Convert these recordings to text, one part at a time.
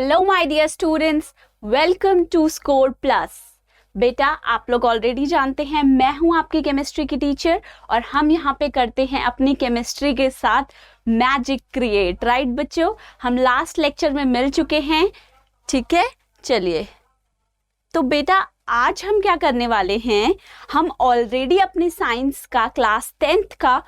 Hello my dear students, welcome to Score Plus. बेटा, आप लोग ऑलरेडी जानते हैं मैं हूं आपकी केमिस्ट्री की टीचर और हम यहाँ पे करते हैं अपनी केमिस्ट्री के साथ मैजिक क्रिएट। राइट बच्चों, हम लास्ट लेक्चर में मिल चुके हैं। ठीक है, चलिए तो बेटा आज हम क्या करने वाले हैं, हम ऑलरेडी अपनी साइंस का क्लास 10th का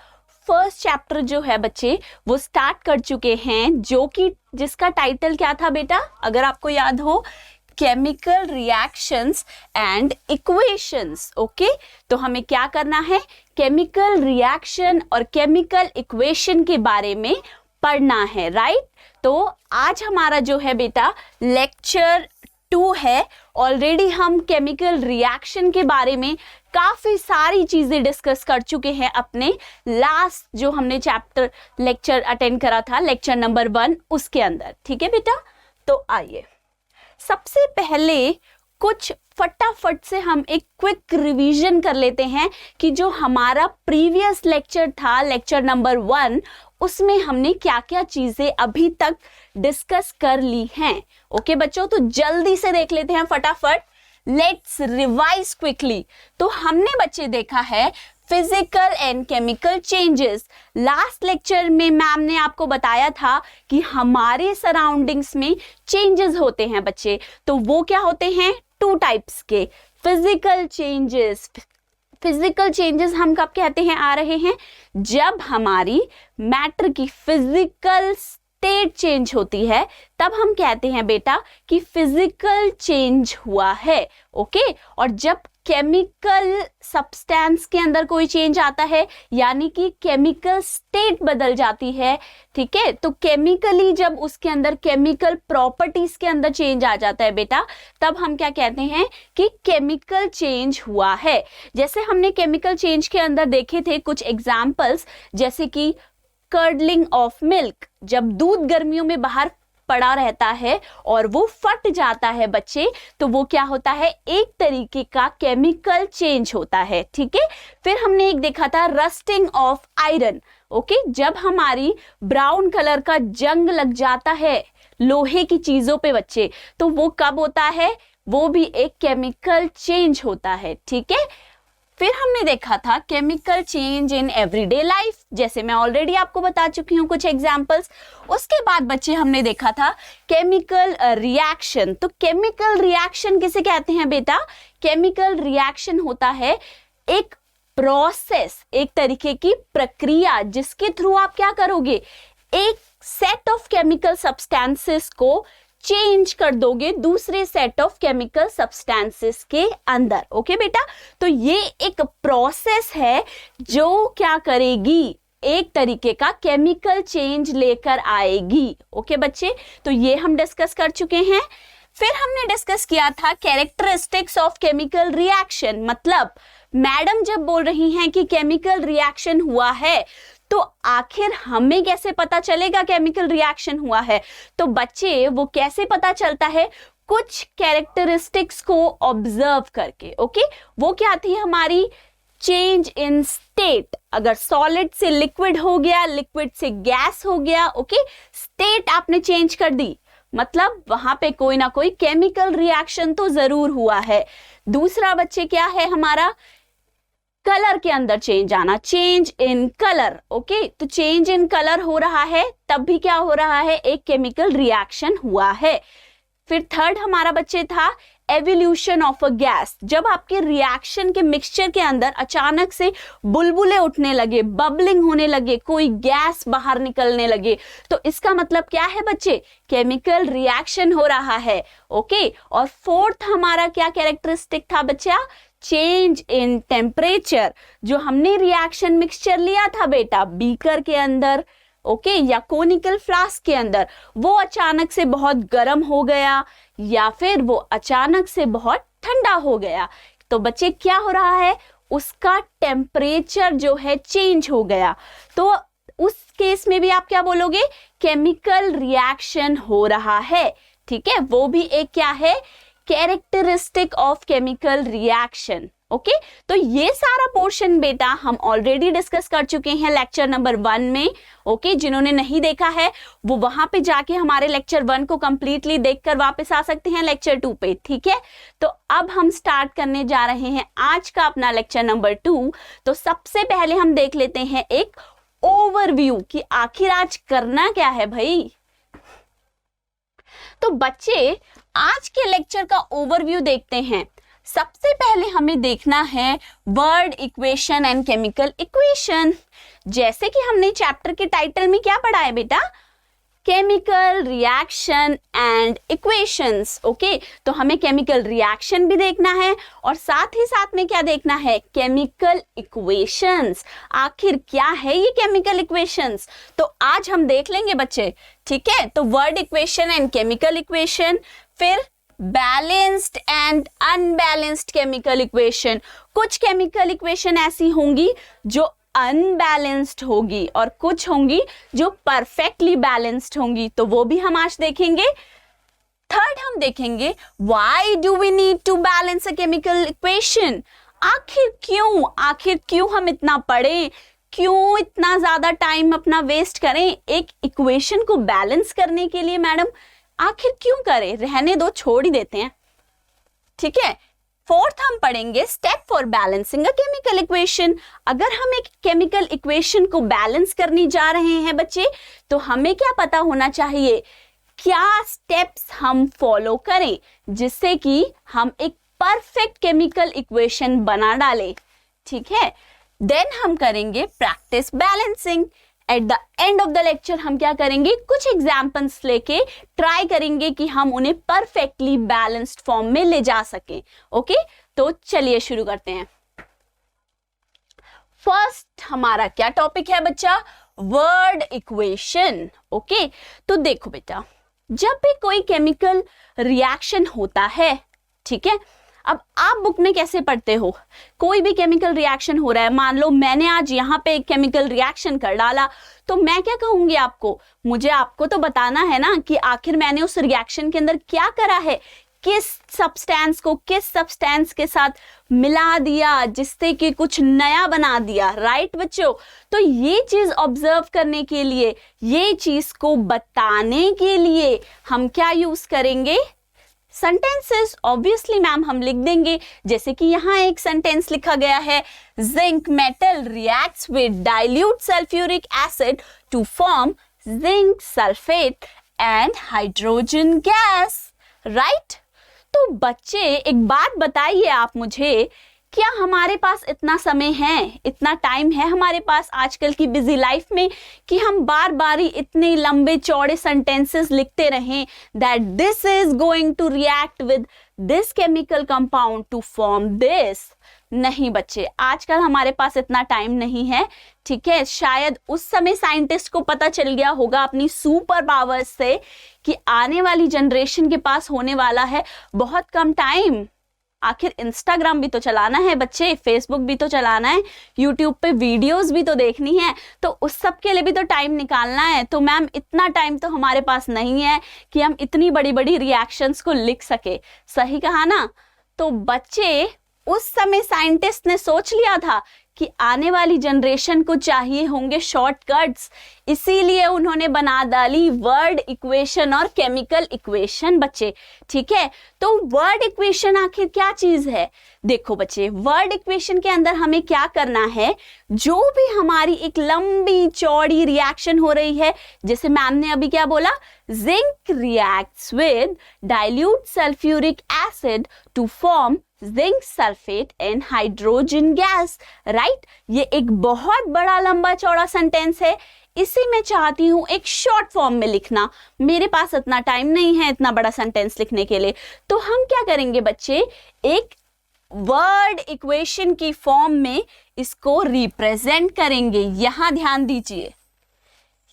फर्स्ट चैप्टर जो है बच्चे वो स्टार्ट कर चुके हैं, जो कि जिसका टाइटल क्या था बेटा, अगर आपको याद हो, chemical reactions and equations. Okay, तो हमें क्या करना है, केमिकल रिएक्शन और केमिकल इक्वेशन के बारे में पढ़ना है। राइट, तो आज हमारा जो है बेटा लेक्चर 2 है। ऑलरेडी हम केमिकल रिएक्शन के बारे में काफी सारी चीजें डिस्कस कर चुके हैं अपने लास्ट जो हमने चैप्टर लेक्चर अटेंड करा था, लेक्चर नंबर 1 उसके अंदर। ठीक है बेटा, तो आइए सबसे पहले कुछ फटाफट से हम एक क्विक रिवीजन कर लेते हैं कि जो हमारा प्रीवियस लेक्चर था, लेक्चर नंबर 1, उसमें हमने क्या क्या चीजें अभी तक डिस्कस कर ली हैं। ओके बच्चों, तो जल्दी से देख लेते हैं फटाफट। Let's revise quickly. तो हमने बच्चे देखा है physical and chemical changes. Last lecture में मैम ने आपको बताया था कि हमारे सराउंडिंग्स में चेंजेस होते हैं बच्चे, तो वो क्या होते हैं, 2 टाइप्स के फिजिकल चेंजेस। फिजिकल चेंजेस हम कब कहते हैं आ रहे हैं, जब हमारी मैटर की फिजिकल स्टेट चेंज होती है, तब हम कहते हैं बेटा कि फिजिकल चेंज हुआ है। ओके, और जब केमिकल सब्सटेंस के अंदर कोई चेंज आता है, यानी कि केमिकल स्टेट बदल जाती है, ठीक है, तो केमिकली जब उसके अंदर केमिकल प्रॉपर्टीज के अंदर चेंज आ जाता है बेटा, तब हम क्या कहते हैं कि केमिकल चेंज हुआ है। जैसे हमने केमिकल चेंज के अंदर देखे थे कुछ एग्जाम्पल्स, जैसे कि कर्डलिंग ऑफ मिल्क, जब दूध गर्मियों में बाहर पड़ा रहता है और वो फट जाता है बच्चे, तो वो क्या होता है, एक तरीके का केमिकल चेंज होता है। ठीक है, फिर हमने एक देखा था रस्टिंग ऑफ आयरन। ओके, जब हमारी ब्राउन कलर का जंग लग जाता है लोहे की चीजों पे बच्चे, तो वो कब होता है, वो भी एक केमिकल चेंज होता है। ठीक है, फिर हमने देखा था chemical change in everyday life, जैसे मैं ऑलरेडी आपको बता चुकी हूँ कुछ एग्जांपल्स। उसके बाद बच्चे हमने देखा था केमिकल रिएक्शन। तो केमिकल रिएक्शन किसे कहते हैं बेटा, केमिकल रिएक्शन होता है एक प्रोसेस, एक तरीके की प्रक्रिया, जिसके थ्रू आप क्या करोगे, एक सेट ऑफ केमिकल सब्सटेंसेस को चेंज कर दोगे दूसरे सेट ऑफ केमिकल सब्सटेंसेस के अंदर। ओके बेटा, तो ये एक प्रोसेस है जो क्या करेगी, एक तरीके का केमिकल चेंज लेकर आएगी। ओके बच्चे, तो ये हम डिस्कस कर चुके हैं। फिर हमने डिस्कस किया था कैरेक्टरिस्टिक्स ऑफ केमिकल रिएक्शन, मतलब मैडम जब बोल रही हैं कि केमिकल रिएक्शन हुआ है, तो आखिर हमें कैसे पता चलेगा केमिकल रिएक्शन हुआ है, तो बच्चे वो कैसे पता चलता है, कुछ कैरेक्टरिस्टिक्स को ऑब्जर्व करके। ओके, वो क्या थी हमारी, चेंज इन स्टेट, अगर सॉलिड से लिक्विड हो गया, लिक्विड से गैस हो गया, ओके, स्टेट आपने चेंज कर दी, मतलब वहां पे कोई ना कोई केमिकल रिएक्शन तो जरूर हुआ है। दूसरा बच्चे क्या है हमारा, कलर के अंदर चेंज आना, चेंज इन कलर। ओके, तो चेंज इन कलर हो रहा है, तब भी क्या हो रहा है, एक केमिकल रिएक्शन हुआ है। फिर थर्ड हमारा बच्चे था एवोल्यूशन ऑफ अ गैस, जब आपके रिएक्शन के मिक्सचर के अंदर अचानक से बुलबुले उठने लगे, बबलिंग होने लगे, कोई गैस बाहर निकलने लगे, तो इसका मतलब क्या है बच्चे, केमिकल रिएक्शन हो रहा है। ओके, और फोर्थ हमारा क्या कैरेक्टरिस्टिक था बच्चा, चेंज इन टेम्परेचर, जो हमने रिएक्शन मिक्सचर लिया था बेटा बीकर के अंदर, ओके, या कोनिकल फ्लास्क के अंदर, वो अचानक से बहुत गर्म हो गया या फिर वो अचानक से बहुत ठंडा हो गया, तो बच्चे क्या हो रहा है, उसका टेम्परेचर जो है चेंज हो गया, तो उस केस में भी आप क्या बोलोगे, केमिकल रिएक्शन हो रहा है। ठीक है, वो भी एक क्या है, characteristic of chemical reaction. Okay तो ये सारा पोर्शन बेटा हम ऑलरेडी डिस्कस कर चुके हैं लेक्चर नंबर 1 में। ओके जिन्होंने नहीं देखा है वो वहां पे जाके हमारे लेक्चर 1 को कंप्लीटली देखकर वापस आ सकते हैं लेक्चर 2 पे, ठीक है। तो अब हम स्टार्ट करने जा रहे हैं आज का अपना लेक्चर नंबर 2। तो सबसे पहले हम देख लेते हैं एक ओवरव्यू कि आखिर आज करना क्या है भाई। तो बच्चे आज के लेक्चर का ओवरव्यू देखते हैं। सबसे पहले हमें देखना है word equation and chemical equation. जैसे कि हमने चैप्टर के टाइटल में क्या पढ़ा है बेटा, chemical reaction and equations. Okay तो हमें केमिकल रिएक्शन भी देखना है और साथ ही साथ में क्या देखना है, केमिकल इक्वेशंस। आखिर क्या है ये केमिकल इक्वेशंस, तो आज हम देख लेंगे बच्चे, ठीक है। तो word equation and chemical equation, फिर balanced and unbalanced chemical equation. कुछ केमिकल इक्वेशन ऐसी होंगी जो अनबैलेंस्ड होगी और कुछ होंगी जो परफेक्टली बैलेंस्ड होंगी, तो वो भी हम आज देखेंगे। थर्ड हम देखेंगे why do we need to balance a chemical equation. आखिर क्यों हम इतना पढ़ें, क्यों इतना ज्यादा टाइम अपना वेस्ट करें एक इक्वेशन को बैलेंस करने के लिए। मैडम आखिर क्यों करें, रहने दो, छोड़ ही देते हैं, ठीक है। फोर्थ हम पढ़ेंगे step for balancing a chemical equation. अगर हम एक केमिकल इक्वेशन को बैलेंस करने जा रहे हैं बच्चे, तो हमें क्या पता होना चाहिए, क्या स्टेप्स हम फॉलो करें जिससे कि हम एक परफेक्ट केमिकल इक्वेशन बना डालें, ठीक है। देन हम करेंगे practice balancing. At the end of the lecture हम क्या करेंगे, कुछ एग्जाम्पल्स लेके ट्राई करेंगे कि हम उन्हें परफेक्टली बैलेंस्ड फॉर्म में ले जा सकें। ओके तो चलिए शुरू करते हैं। फर्स्ट हमारा क्या टॉपिक है बच्चा, वर्ड इक्वेशन। ओके तो देखो बेटा, जब भी कोई केमिकल रिएक्शन होता है, ठीक है, अब आप बुक में कैसे पढ़ते हो, कोई भी केमिकल रिएक्शन हो रहा है, मान लो मैंने आज यहाँ पे एक केमिकल रिएक्शन कर डाला, तो मैं क्या कहूंगी आपको, मुझे आपको तो बताना है ना कि आखिर मैंने उस रिएक्शन के अंदर क्या करा है, किस सब्सटेंस को किस सब्सटेंस के साथ मिला दिया जिससे कि कुछ नया बना दिया, राइट बच्चों। तो ये चीज ऑब्जर्व करने के लिए, ये चीज को बताने के लिए हम क्या यूज करेंगे, सेंटेंसेस। ऑब्वियसली मैम हम लिख देंगे, जैसे कि यहाँ एक सेंटेंस लिखा गया है, zinc metal reacts with dilute sulphuric acid to form zinc sulphate and hydrogen gas, right. तो बच्चे एक बात बताइए आप मुझे, क्या हमारे पास इतना समय है, इतना टाइम है हमारे पास आजकल की बिजी लाइफ में कि हम बार बार ही इतने लंबे चौड़े सेंटेंसेस लिखते रहें that this is going to react with this chemical compound to form this. नहीं बच्चे, आजकल हमारे पास इतना टाइम नहीं है, ठीक है। शायद उस समय साइंटिस्ट को पता चल गया होगा अपनी सुपर पावर्स से कि आने वाली जनरेशन के पास होने वाला है बहुत कम टाइम। आखिर इंस्टाग्राम भी तो चलाना है बच्चे, फेसबुक भी तो चलाना है, यूट्यूब पे वीडियोस भी तो देखनी है, तो उस सब के लिए भी तो टाइम निकालना है। तो मैम इतना टाइम तो हमारे पास नहीं है कि हम इतनी बड़ी बड़ी रिएक्शंस को लिख सके, सही कहा ना। तो बच्चे उस समय साइंटिस्ट ने सोच लिया था कि आने वाली जनरेशन को चाहिए होंगे शॉर्टकट्स, इसीलिए उन्होंने बना डाली वर्ड इक्वेशन और केमिकल इक्वेशन बच्चे, ठीक है। तो वर्ड इक्वेशन आखिर क्या चीज है, देखो बच्चे, वर्ड इक्वेशन के अंदर हमें क्या करना है, जो भी हमारी एक लंबी चौड़ी रिएक्शन हो रही है, जैसे मैम ने अभी क्या बोला, zinc reacts with dilute sulphuric acid to form zinc sulphate and hydrogen gas, right. ये एक बहुत बड़ा लंबा चौड़ा सेंटेंस है, इसी में चाहती हूं एक शॉर्ट फॉर्म में लिखना, मेरे पास इतना टाइम नहीं है इतना बड़ा सेंटेंस लिखने के लिए। तो हम क्या करेंगे बच्चे, एक वर्ड इक्वेशन की फॉर्म में इसको रिप्रेजेंट करेंगे। यहां ध्यान दीजिए,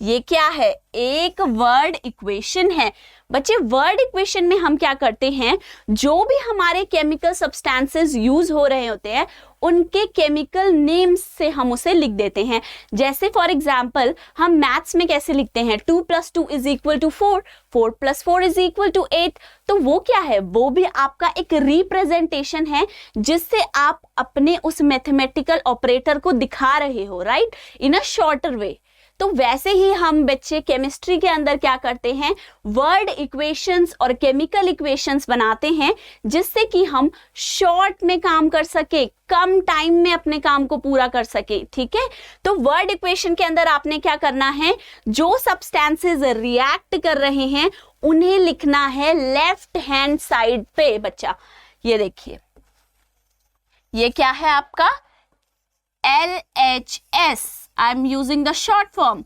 ये क्या है, एक वर्ड इक्वेशन है। बच्चे वर्ड इक्वेशन में हम क्या करते हैं, जो भी हमारे केमिकल सब्सटेंसेस यूज हो रहे होते हैं उनके केमिकल नेम्स से हम उसे लिख देते हैं। जैसे फॉर एग्जाम्पल हम मैथ्स में कैसे लिखते हैं, 2 + 2 = 4, 4 + 4 = 8। तो वो क्या है, वो भी आपका एक रिप्रेजेंटेशन है जिससे आप अपने उस मैथमेटिकल ऑपरेटर को दिखा रहे हो, राइट, इन अ शॉर्टर वे। तो वैसे ही हम बच्चे केमिस्ट्री के अंदर क्या करते हैं, वर्ड इक्वेशंस और केमिकल इक्वेशंस बनाते हैं जिससे कि हम शॉर्ट में काम कर सके, कम टाइम में अपने काम को पूरा कर सके, ठीक है। तो वर्ड इक्वेशन के अंदर आपने क्या करना है, जो सब्सटेंसेस रिएक्ट कर रहे हैं उन्हें लिखना है लेफ्ट हैंड साइड पे। बच्चा ये देखिए, ये क्या है आपका LHS, I am using the short form.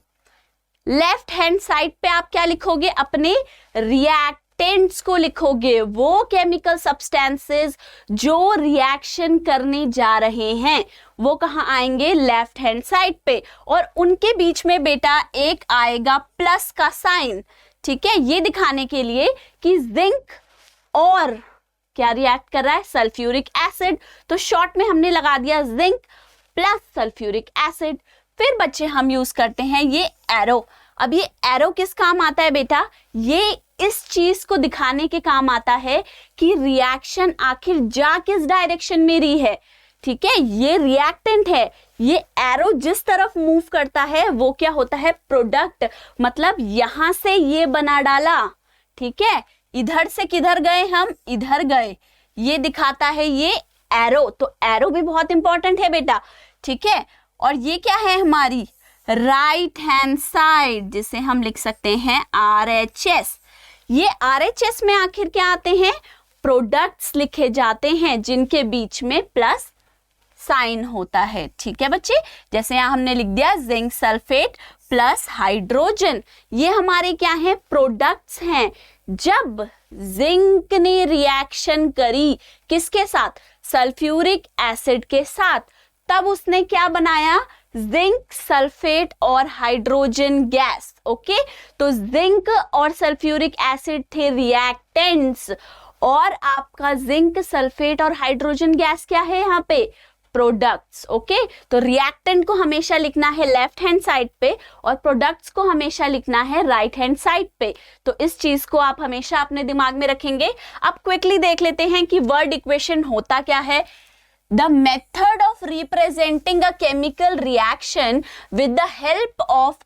Left hand side पे आप क्या लिखोगे, अपने रिएक्टेंट्स को लिखोगे, वो केमिकल सब्सटेंसेस जो रिएक्शन करने जा रहे हैं वो कहाँ आएंगे, लेफ्ट हैंड साइड पे। और उनके बीच में बेटा एक आएगा प्लस का साइन, ठीक है, ये दिखाने के लिए कि जिंक और क्या रिएक्ट कर रहा है, सल्फ्यूरिक एसिड। तो शॉर्ट में हमने लगा दिया जिंक प्लस सल्फ्यूरिक एसिड। फिर बच्चे हम यूज करते हैं ये एरो। अब ये एरो किस काम आता है बेटा, ये इस चीज को दिखाने के काम आता है कि रिएक्शन आखिर जा किस डायरेक्शन में रही है, ठीक है। ये रिएक्टेंट है, ये एरो जिस तरफ मूव करता है वो क्या होता है, प्रोडक्ट। मतलब यहां से ये बना डाला, ठीक है, इधर से किधर गए हम, इधर गए, ये दिखाता है ये एरो। तो एरो भी बहुत इंपॉर्टेंट है बेटा, ठीक है। और ये क्या है हमारी राइट हैंड साइड, जिसे हम लिख सकते हैं RHS। ये RHS में आखिर क्या आते हैं, प्रोडक्ट्स लिखे जाते हैं जिनके बीच में प्लस साइन होता है, ठीक है बच्चे। जैसे यहां हमने लिख दिया जिंक सल्फेट प्लस हाइड्रोजन, ये हमारे क्या है, प्रोडक्ट्स हैं। जब जिंक ने रिएक्शन करी किसके साथ, सल्फ्यूरिक एसिड के साथ, तब उसने क्या बनाया, जिंक सल्फेट और हाइड्रोजन गैस। ओके, तो जिंक और सल्फ्यूरिक एसिड थे रिएक्टेंट्स और आपका जिंक सल्फेट और हाइड्रोजन गैस क्या है यहाँ पे, प्रोडक्ट्स। ओके, तो रिएक्टेंट को हमेशा लिखना है लेफ्ट हैंड साइड पे और प्रोडक्ट्स को हमेशा लिखना है राइट हैंड साइड पे। तो इस चीज को आप हमेशा अपने दिमाग में रखेंगे। अब क्विकली देख लेते हैं कि वर्ड इक्वेशन होता क्या है। The method of representing a chemical reaction with the help of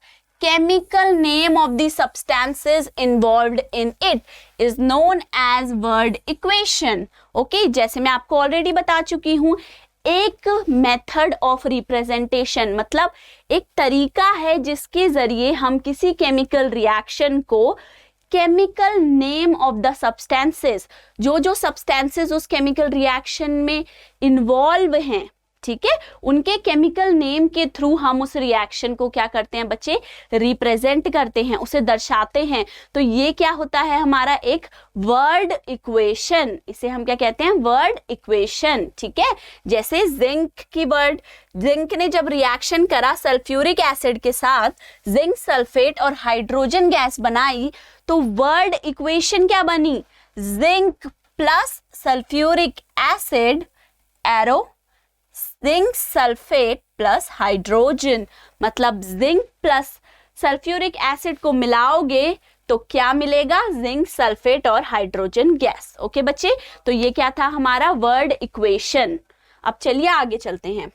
chemical name of the substances involved in it is known as word equation. Okay, जैसे मैं आपको ऑलरेडी बता चुकी हूँ, एक मेथड ऑफ रिप्रेजेंटेशन मतलब एक तरीका है जिसके जरिए हम किसी केमिकल रिएक्शन को chemical name of the substances, जो सब्सटेंसेस उस केमिकल रिएक्शन में इन्वॉल्व हैं, ठीक है, उनके केमिकल नेम के थ्रू हम उस रिएक्शन को क्या करते हैं बच्चे, रिप्रेजेंट करते हैं, उसे दर्शाते हैं। तो ये क्या होता है हमारा एक वर्ड इक्वेशन, इसे हम क्या कहते हैं, वर्ड इक्वेशन, ठीक है। जैसे जिंक की वर्ड, जिंक ने जब रिएक्शन करा सल्फ्यूरिक एसिड के साथ, जिंक सल्फेट और हाइड्रोजन गैस बनाई, तो वर्ड इक्वेशन क्या बनी, zinc plus sulphuric acid arrow zinc sulphate plus hydrogen. मतलब जिंक प्लस सल्फ्यूरिक एसिड को मिलाओगे तो क्या मिलेगा, जिंक सल्फेट और हाइड्रोजन गैस। ओके बच्चे, तो ये क्या था हमारा वर्ड इक्वेशन। अब चलिए आगे चलते हैं।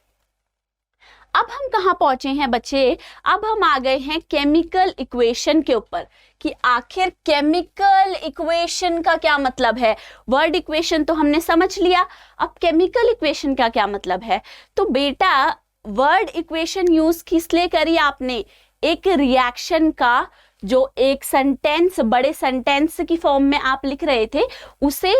अब हम कहाँ पहुंचे हैं बच्चे, अब हम आ गए हैं केमिकल इक्वेशन के ऊपर कि आखिर केमिकल इक्वेशन का क्या मतलब है। वर्ड इक्वेशन तो हमने समझ लिया, अब केमिकल इक्वेशन का क्या मतलब है। तो बेटा वर्ड इक्वेशन यूज किस लिए करी आपने, एक रिएक्शन का जो एक सेंटेंस बड़े सेंटेंस की फॉर्म में आप लिख रहे थे उसे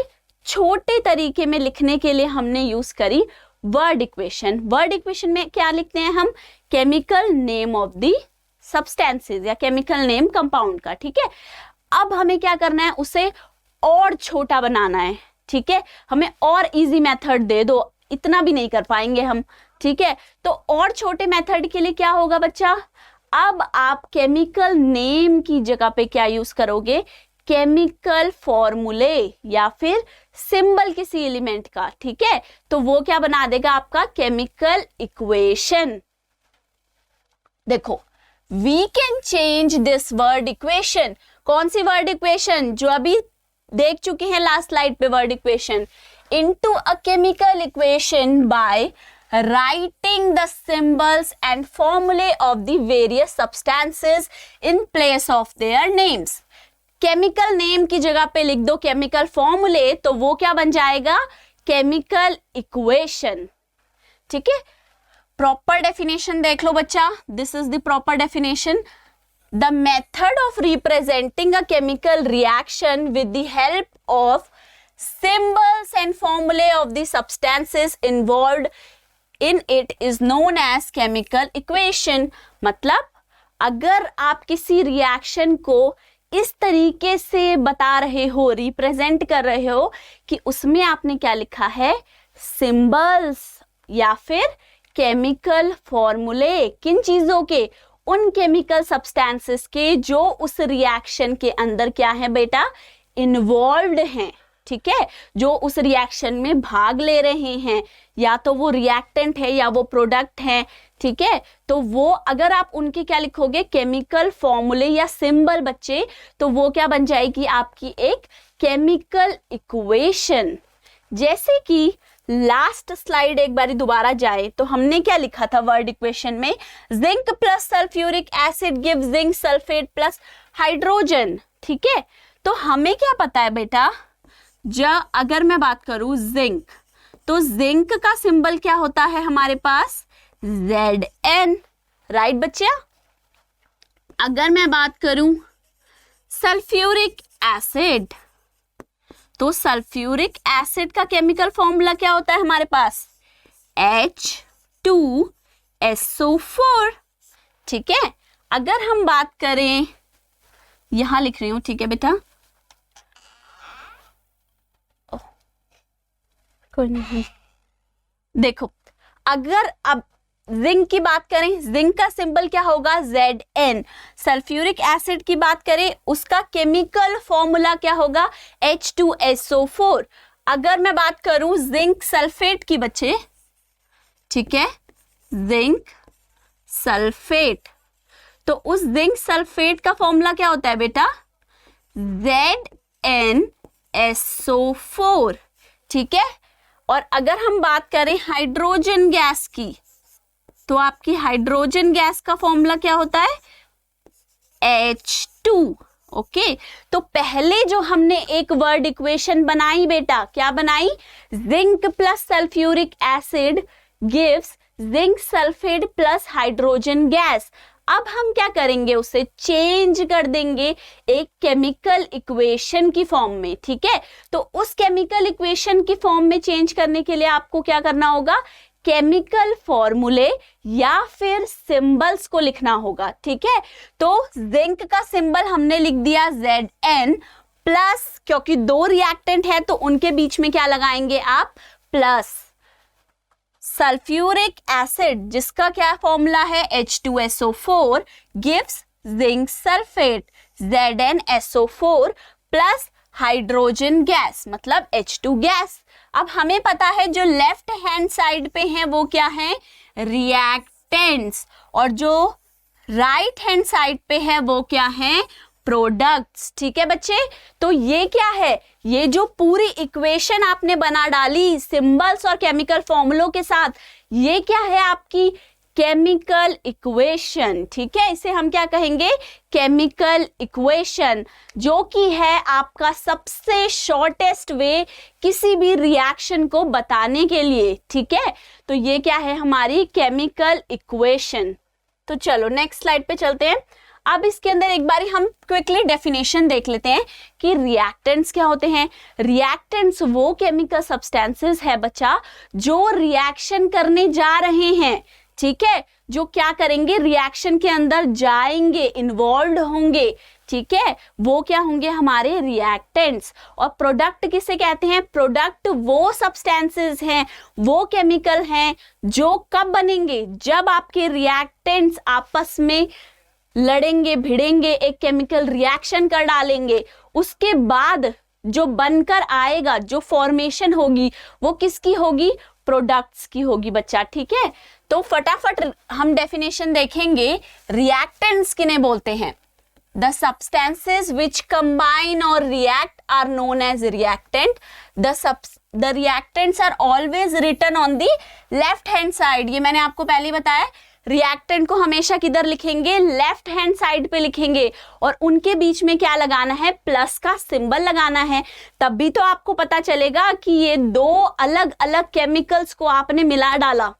छोटे तरीके में लिखने के लिए हमने यूज करी वर्ड इक्वेशन। वर्ड इक्वेशन में क्या लिखते हैं हम, chemical name of the substances या केमिकल नेम कंपाउंड का, ठीक है। अब हमें क्या करना है, उसे और छोटा बनाना है, ठीक है, हमें और इजी मेथड दे दो, इतना भी नहीं कर पाएंगे हम, ठीक है। तो और छोटे मेथड के लिए क्या होगा बच्चा, अब आप केमिकल नेम की जगह पे क्या यूज करोगे, केमिकल फॉर्मूले या फिर सिंबल किसी एलिमेंट का, ठीक है, तो वो क्या बना देगा आपका केमिकल इक्वेशन। देखो, we can change this word equation. कौन सी वर्ड इक्वेशन? जो अभी देख चुके हैं लास्ट स्लाइड पे word equation, into a chemical equation by writing the symbols and formulae of the various substances in place of their names। Chemical name की जगह पे लिख दो केमिकल फॉर्मूले, तो वो क्या बन जाएगा? Chemical equation. ठीक है, प्रॉपर डेफिनेशन देख लो बच्चा, this is the proper definition. The method of representing a chemical reaction with the help of symbols and formulae of the substances involved in it is known as chemical equation। मतलब अगर आप किसी reaction को इस तरीके से बता रहे हो, रिप्रेजेंट कर रहे हो कि उसमें आपने क्या लिखा है? सिंबल्स या फिर केमिकल फॉर्मूले। किन चीजों के? उन केमिकल सब्सटेंसेस के जो उस रिएक्शन के अंदर क्या है बेटा? इन्वॉल्व्ड हैं। ठीक है, जो उस रिएक्शन में भाग ले रहे हैं, या तो वो रिएक्टेंट है या वो प्रोडक्ट है। ठीक है, तो वो अगर आप उनके क्या लिखोगे? केमिकल फॉर्मूले या सिंबल बच्चे, तो वो क्या बन जाएगी? आपकी एक केमिकल इक्वेशन। जैसे कि लास्ट स्लाइड एक बारी दोबारा जाए तो हमने क्या लिखा था वर्ड इक्वेशन में? Zinc plus sulphuric acid give zinc sulphate plus hydrogen. ठीक है, तो हमें क्या पता है बेटा? अगर मैं बात करूं जिंक, तो जिंक का सिंबल क्या होता है हमारे पास? Zn, राइट बच्चे। अगर मैं बात करूं सल्फ्यूरिक एसिड, तो सल्फ्यूरिक एसिड का केमिकल फॉर्मूला क्या होता है हमारे पास? H2SO4। ठीक है, अगर हम बात करें, यहां लिख रही हूं, ठीक है बेटा, कोई नहीं। देखो, अगर अब जिंक की बात करें, जिंक का सिंबल क्या होगा? Zn। सल्फ्यूरिक एसिड की बात करें, उसका केमिकल फॉर्मूला क्या होगा? H2SO4। अगर मैं बात करूं जिंक सल्फेट की बच्चे, ठीक है, जिंक सल्फेट, तो उस जिंक सल्फेट का फॉर्मूला क्या होता है बेटा? ZnSO4। ठीक है, और अगर हम बात करें हाइड्रोजन गैस की, तो आपकी हाइड्रोजन गैस का फॉर्मूला क्या होता है? H2। ओके, तो पहले जो हमने एक वर्ड इक्वेशन बनाई बेटा, क्या बनाई? Zinc plus sulphuric acid gives zinc sulphate plus hydrogen gas. अब हम क्या करेंगे? उसे चेंज कर देंगे एक केमिकल इक्वेशन की फॉर्म में। ठीक है, तो उस केमिकल इक्वेशन की फॉर्म में चेंज करने के लिए आपको क्या करना होगा? केमिकल फॉर्मूले या फिर सिंबल्स को लिखना होगा। ठीक है, तो जिंक का सिंबल हमने लिख दिया Zn प्लस, क्योंकि दो रिएक्टेंट है तो उनके बीच में क्या लगाएंगे आप? प्लस। सल्फ्यूरिक एसिड जिसका क्या फॉर्मूला है? H2SO4 gives zinc sulphate ZnSO4 plus hydrogen gas, मतलब H2 गैस। अब हमें पता है जो लेफ्ट हैंड साइड पे हैं वो क्या है? रिएक्टेंट्स, और जो राइट हैंड साइड पे है वो क्या है? प्रोडक्ट्स। ठीक है बच्चे, तो ये क्या है? ये जो पूरी इक्वेशन आपने बना डाली सिंबल्स और केमिकल फॉर्मूलों के साथ, ये क्या है? आपकी केमिकल इक्वेशन। ठीक है, इसे हम क्या कहेंगे? केमिकल इक्वेशन, जो कि है आपका सबसे शॉर्टेस्ट वे किसी भी रिएक्शन को बताने के लिए। ठीक है, तो ये क्या है? हमारी केमिकल इक्वेशन। तो चलो नेक्स्ट स्लाइड पे चलते हैं। अब इसके अंदर एक बारी हम क्विकली डेफिनेशन देख लेते हैं कि रिएक्टेंट्स क्या होते हैं। रिएक्टेंट्स वो केमिकल सब्सटेंसेस है बच्चा जो रिएक्शन करने जा रहे हैं। ठीक है, जो क्या करेंगे? रिएक्शन के अंदर जाएंगे, इन्वॉल्व होंगे। ठीक है, वो क्या होंगे? हमारे रिएक्टेंट्स। और प्रोडक्ट किसे कहते हैं? प्रोडक्ट वो सब्सटेंसेस हैं, वो केमिकल हैं जो कब बनेंगे? जब आपके रिएक्टेंट्स आपस में लड़ेंगे, भिड़ेंगे, एक केमिकल रिएक्शन कर डालेंगे, उसके बाद जो बनकर आएगा, जो फॉर्मेशन होगी वो किसकी होगी? प्रोडक्ट्स की होगी बच्चा, ठीक है। तो फटाफट हम डेफिनेशन देखेंगे। रिएक्टेंट्स किन्हें बोलते हैं? The substances which combine or react are known as reactant. The reactants are always written on the left hand side. ये मैंने आपको पहले ही बताया। रिएक्टेंट को हमेशा किधर लिखेंगे? लेफ्ट हैंड साइड पे लिखेंगे, और उनके बीच में क्या लगाना है? प्लस का सिंबल लगाना है। तभी तो आपको पता चलेगा कि ये दो अलग अलग केमिकल्स को आपने मिला डाला,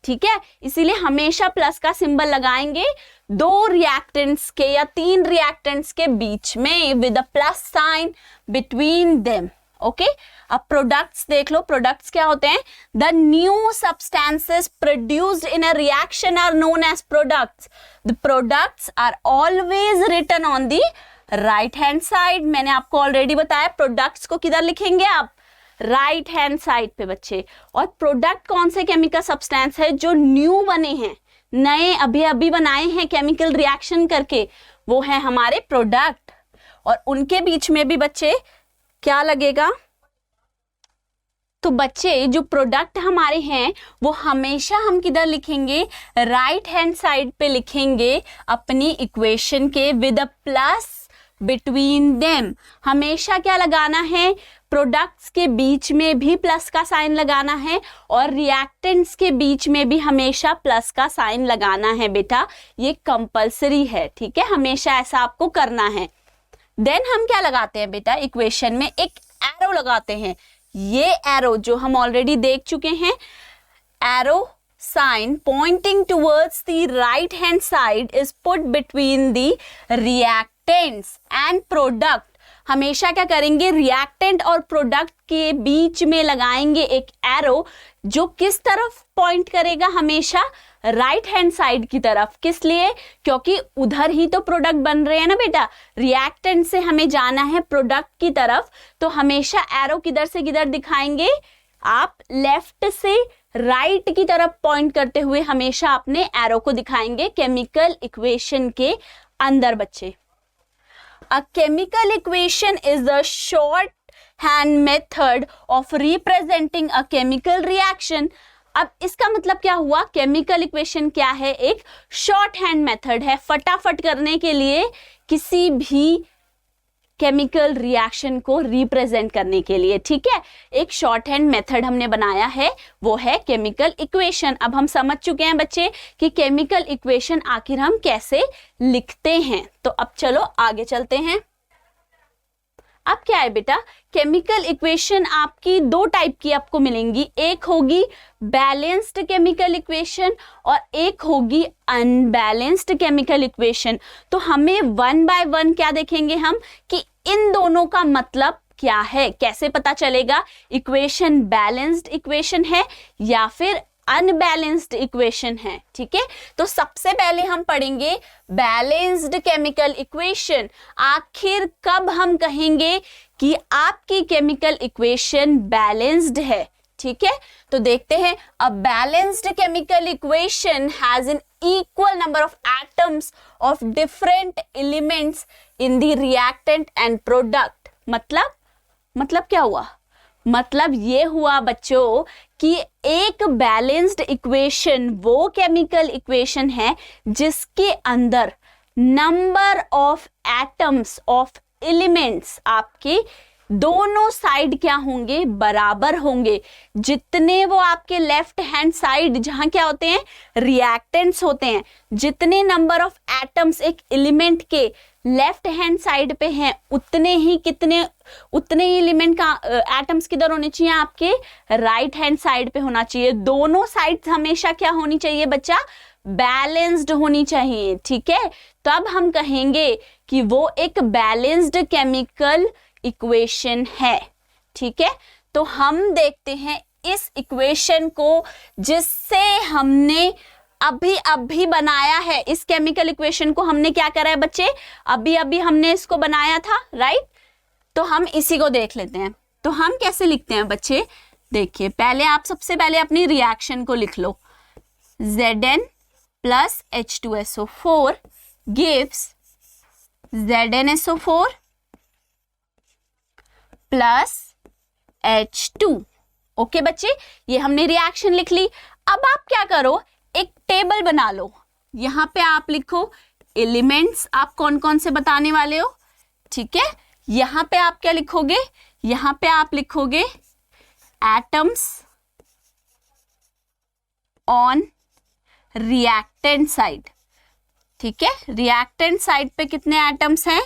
ठीक है। इसीलिए हमेशा प्लस का सिंबल लगाएंगे दो रिएक्टेंट्स के या तीन रिएक्टेंट्स के बीच में with a plus sign between them, okay. अब प्रोडक्ट्स देख लो। प्रोडक्ट्स क्या होते हैं? The new substances produced in a reaction are known as products. The products are always written on the right hand side. मैंने आपको ऑलरेडी बताया products को किधर लिखेंगे आप? राइट हैंड साइड पे बच्चे। और प्रोडक्ट कौन से केमिकल सब्सटेंस है? जो न्यू बने हैं, नए अभी अभी बनाए हैं केमिकल रिएक्शन करके, वो है हमारे प्रोडक्ट। और उनके बीच में भी बच्चे क्या लगेगा? तो बच्चे जो प्रोडक्ट हमारे हैं वो हमेशा हम किधर लिखेंगे? राइट हैंड साइड पे लिखेंगे अपनी इक्वेशन के with a plus between them. हमेशा क्या लगाना है? प्रोडक्ट्स के बीच में भी प्लस का साइन लगाना है, और रिएक्टेंट्स के बीच में भी हमेशा प्लस का साइन लगाना है बेटा। ये कंपलसरी है, ठीक है, हमेशा ऐसा आपको करना है। देन हम क्या लगाते हैं बेटा? इक्वेशन में एक एरो लगाते हैं। ये एरो जो हम ऑलरेडी देख चुके हैं, arrow sign pointing towards the right hand side is put between the reactants and product. हमेशा क्या करेंगे? रिएक्टेंट और प्रोडक्ट के बीच में लगाएंगे एक एरो जो किस तरफ पॉइंट करेगा? हमेशा राइट हैंड साइड की तरफ। किस लिए? क्योंकि उधर ही तो प्रोडक्ट बन रहे हैं ना बेटा। रिएक्टेंट से हमें जाना है प्रोडक्ट की तरफ, तो हमेशा एरो किधर से किधर दिखाएंगे आप? लेफ्ट से राइट की तरफ पॉइंट करते हुए हमेशा अपने एरो को दिखाएंगे केमिकल इक्वेशन के अंदर बच्चे। A chemical equation is the shorthand method of representing a chemical reaction. अब इसका मतलब क्या हुआ? केमिकल इक्वेशन क्या है? एक शॉर्ट हैंड मेथड है फटाफट करने के लिए किसी भी केमिकल रिएक्शन को रिप्रेजेंट करने के लिए, ठीक है। एक शॉर्ट हैंड मेथड हमने बनाया है, वो है केमिकल इक्वेशन। अब हम समझ चुके हैं बच्चे कि केमिकल इक्वेशन आखिर हम कैसे लिखते हैं। तो अब चलो आगे चलते हैं। अब क्या है बेटा? केमिकल इक्वेशन आपकी दो टाइप की आपको मिलेंगी। एक होगी बैलेंस्ड केमिकल इक्वेशन और एक होगी अनबैलेंस्ड केमिकल इक्वेशन। तो हमें वन बाय वन क्या देखेंगे हम कि इन दोनों का मतलब क्या है, कैसे पता चलेगा इक्वेशन बैलेंस्ड इक्वेशन है या फिर अनबैलेंस्ड इक्वेशन है, ठीक है। तो सबसे पहले हम पढ़ेंगे बैलेंस्ड केमिकल इक्वेशन। आखिर कब हम कहेंगे कि आपकी केमिकल इक्वेशन बैलेंस्ड है, ठीक है। तो देखते हैं, a balanced chemical equation has an equal number of atoms of different elements in the reactant and product. मतलब क्या हुआ? मतलब ये हुआ बच्चों कि एक बैलेंस्ड इक्वेशन वो केमिकल इक्वेशन है जिसके अंदर number of atoms of elements आपके दोनों साइड क्या होंगे? बराबर होंगे। जितने वो आपके लेफ्ट हैंड साइड जहां क्या होते हैं? रिएक्टेंट्स होते हैं, जितने नंबर ऑफ एटम्स एक एलिमेंट के लेफ्ट हैंड साइड पे हैं, उतने ही एलिमेंट का एटम्स किधर होने चाहिए? आपके राइट हैंड साइड पे होना चाहिए। दोनों साइड्स हमेशा क्या होनी चाहिए बच्चा? बैलेंस्ड होनी चाहिए, ठीक है। तो अब हम कहेंगे कि वो एक बैलेंस्ड केमिकल इक्वेशन है, ठीक है। तो हम देखते हैं इस इक्वेशन को जिससे हमने अभी बनाया है। इस केमिकल इक्वेशन को हमने क्या करा है बच्चे? अभी हमने इसको बनाया था, राइट। तो हम इसी को देख लेते हैं। तो हम कैसे लिखते हैं बच्चे? देखिए, पहले आप सबसे पहले अपनी रिएक्शन को लिख लो। Zn plus H2SO4 gives ZnSO4 plus H2। Okay बच्चे, ये हमने रिएक्शन लिख ली। अब आप क्या करो, एक टेबल बना लो। यहाँ पे आप लिखो एलिमेंट्स, आप कौन कौन से बताने वाले हो, ठीक है। यहाँ पे आप क्या लिखोगे, यहाँ पे आप लिखोगे एटम्स ऑन रिएक्टेंट साइड, ठीक है। रिएक्टेंट साइड पे कितने एटम्स हैं,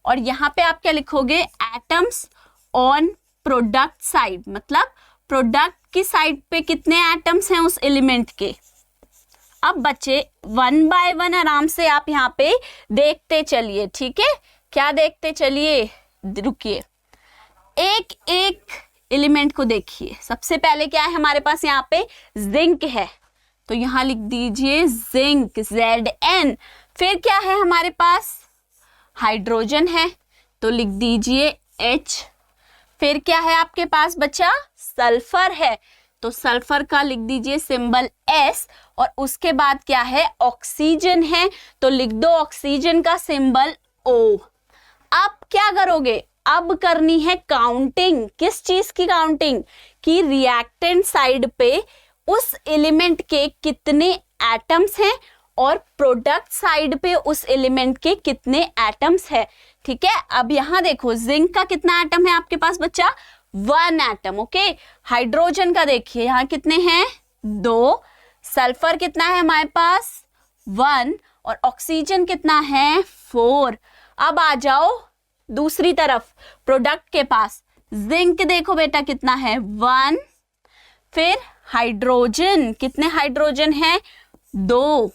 और यहाँ पे आप क्या लिखोगे, एटम्स ऑन प्रोडक्ट साइड, मतलब प्रोडक्ट की साइड पे कितने एटम्स हैं उस एलिमेंट के। अब बच्चे वन बाय वन आराम से आप यहाँ पे देखते चलिए, ठीक है। क्या देखते चलिए, रुकिए, एक एक एलिमेंट को देखिए। सबसे पहले क्या है हमारे पास, यहाँ पे जिंक है, तो यहाँ लिख दीजिए जिंक Zn। फिर क्या है हमारे पास, हाइड्रोजन है, तो लिख दीजिए H। फिर क्या है आपके पास बच्चा, सल्फर है, तो सल्फर का लिख दीजिए सिंबल S। और उसके बाद क्या है, ऑक्सीजन है, तो लिख दो ऑक्सीजन का सिंबल O। अब क्या करोगे, अब करनी है काउंटिंग। किस चीज की काउंटिंग, कि रिएक्टेंट साइड पे उस एलिमेंट के कितने एटम्स हैं और प्रोडक्ट साइड पे उस एलिमेंट के कितने एटम्स है, ठीक है। अब यहाँ देखो जिंक का कितना एटम है आपके पास बच्चा, 1 एटम, ओके। हाइड्रोजन का देखिए यहाँ कितने हैं, 2। सल्फर कितना है हमारे पास, 1। और ऑक्सीजन कितना है, 4। अब आ जाओ दूसरी तरफ प्रोडक्ट के पास, जिंक देखो बेटा कितना है, 1। फिर हाइड्रोजन, कितने हाइड्रोजन है, 2।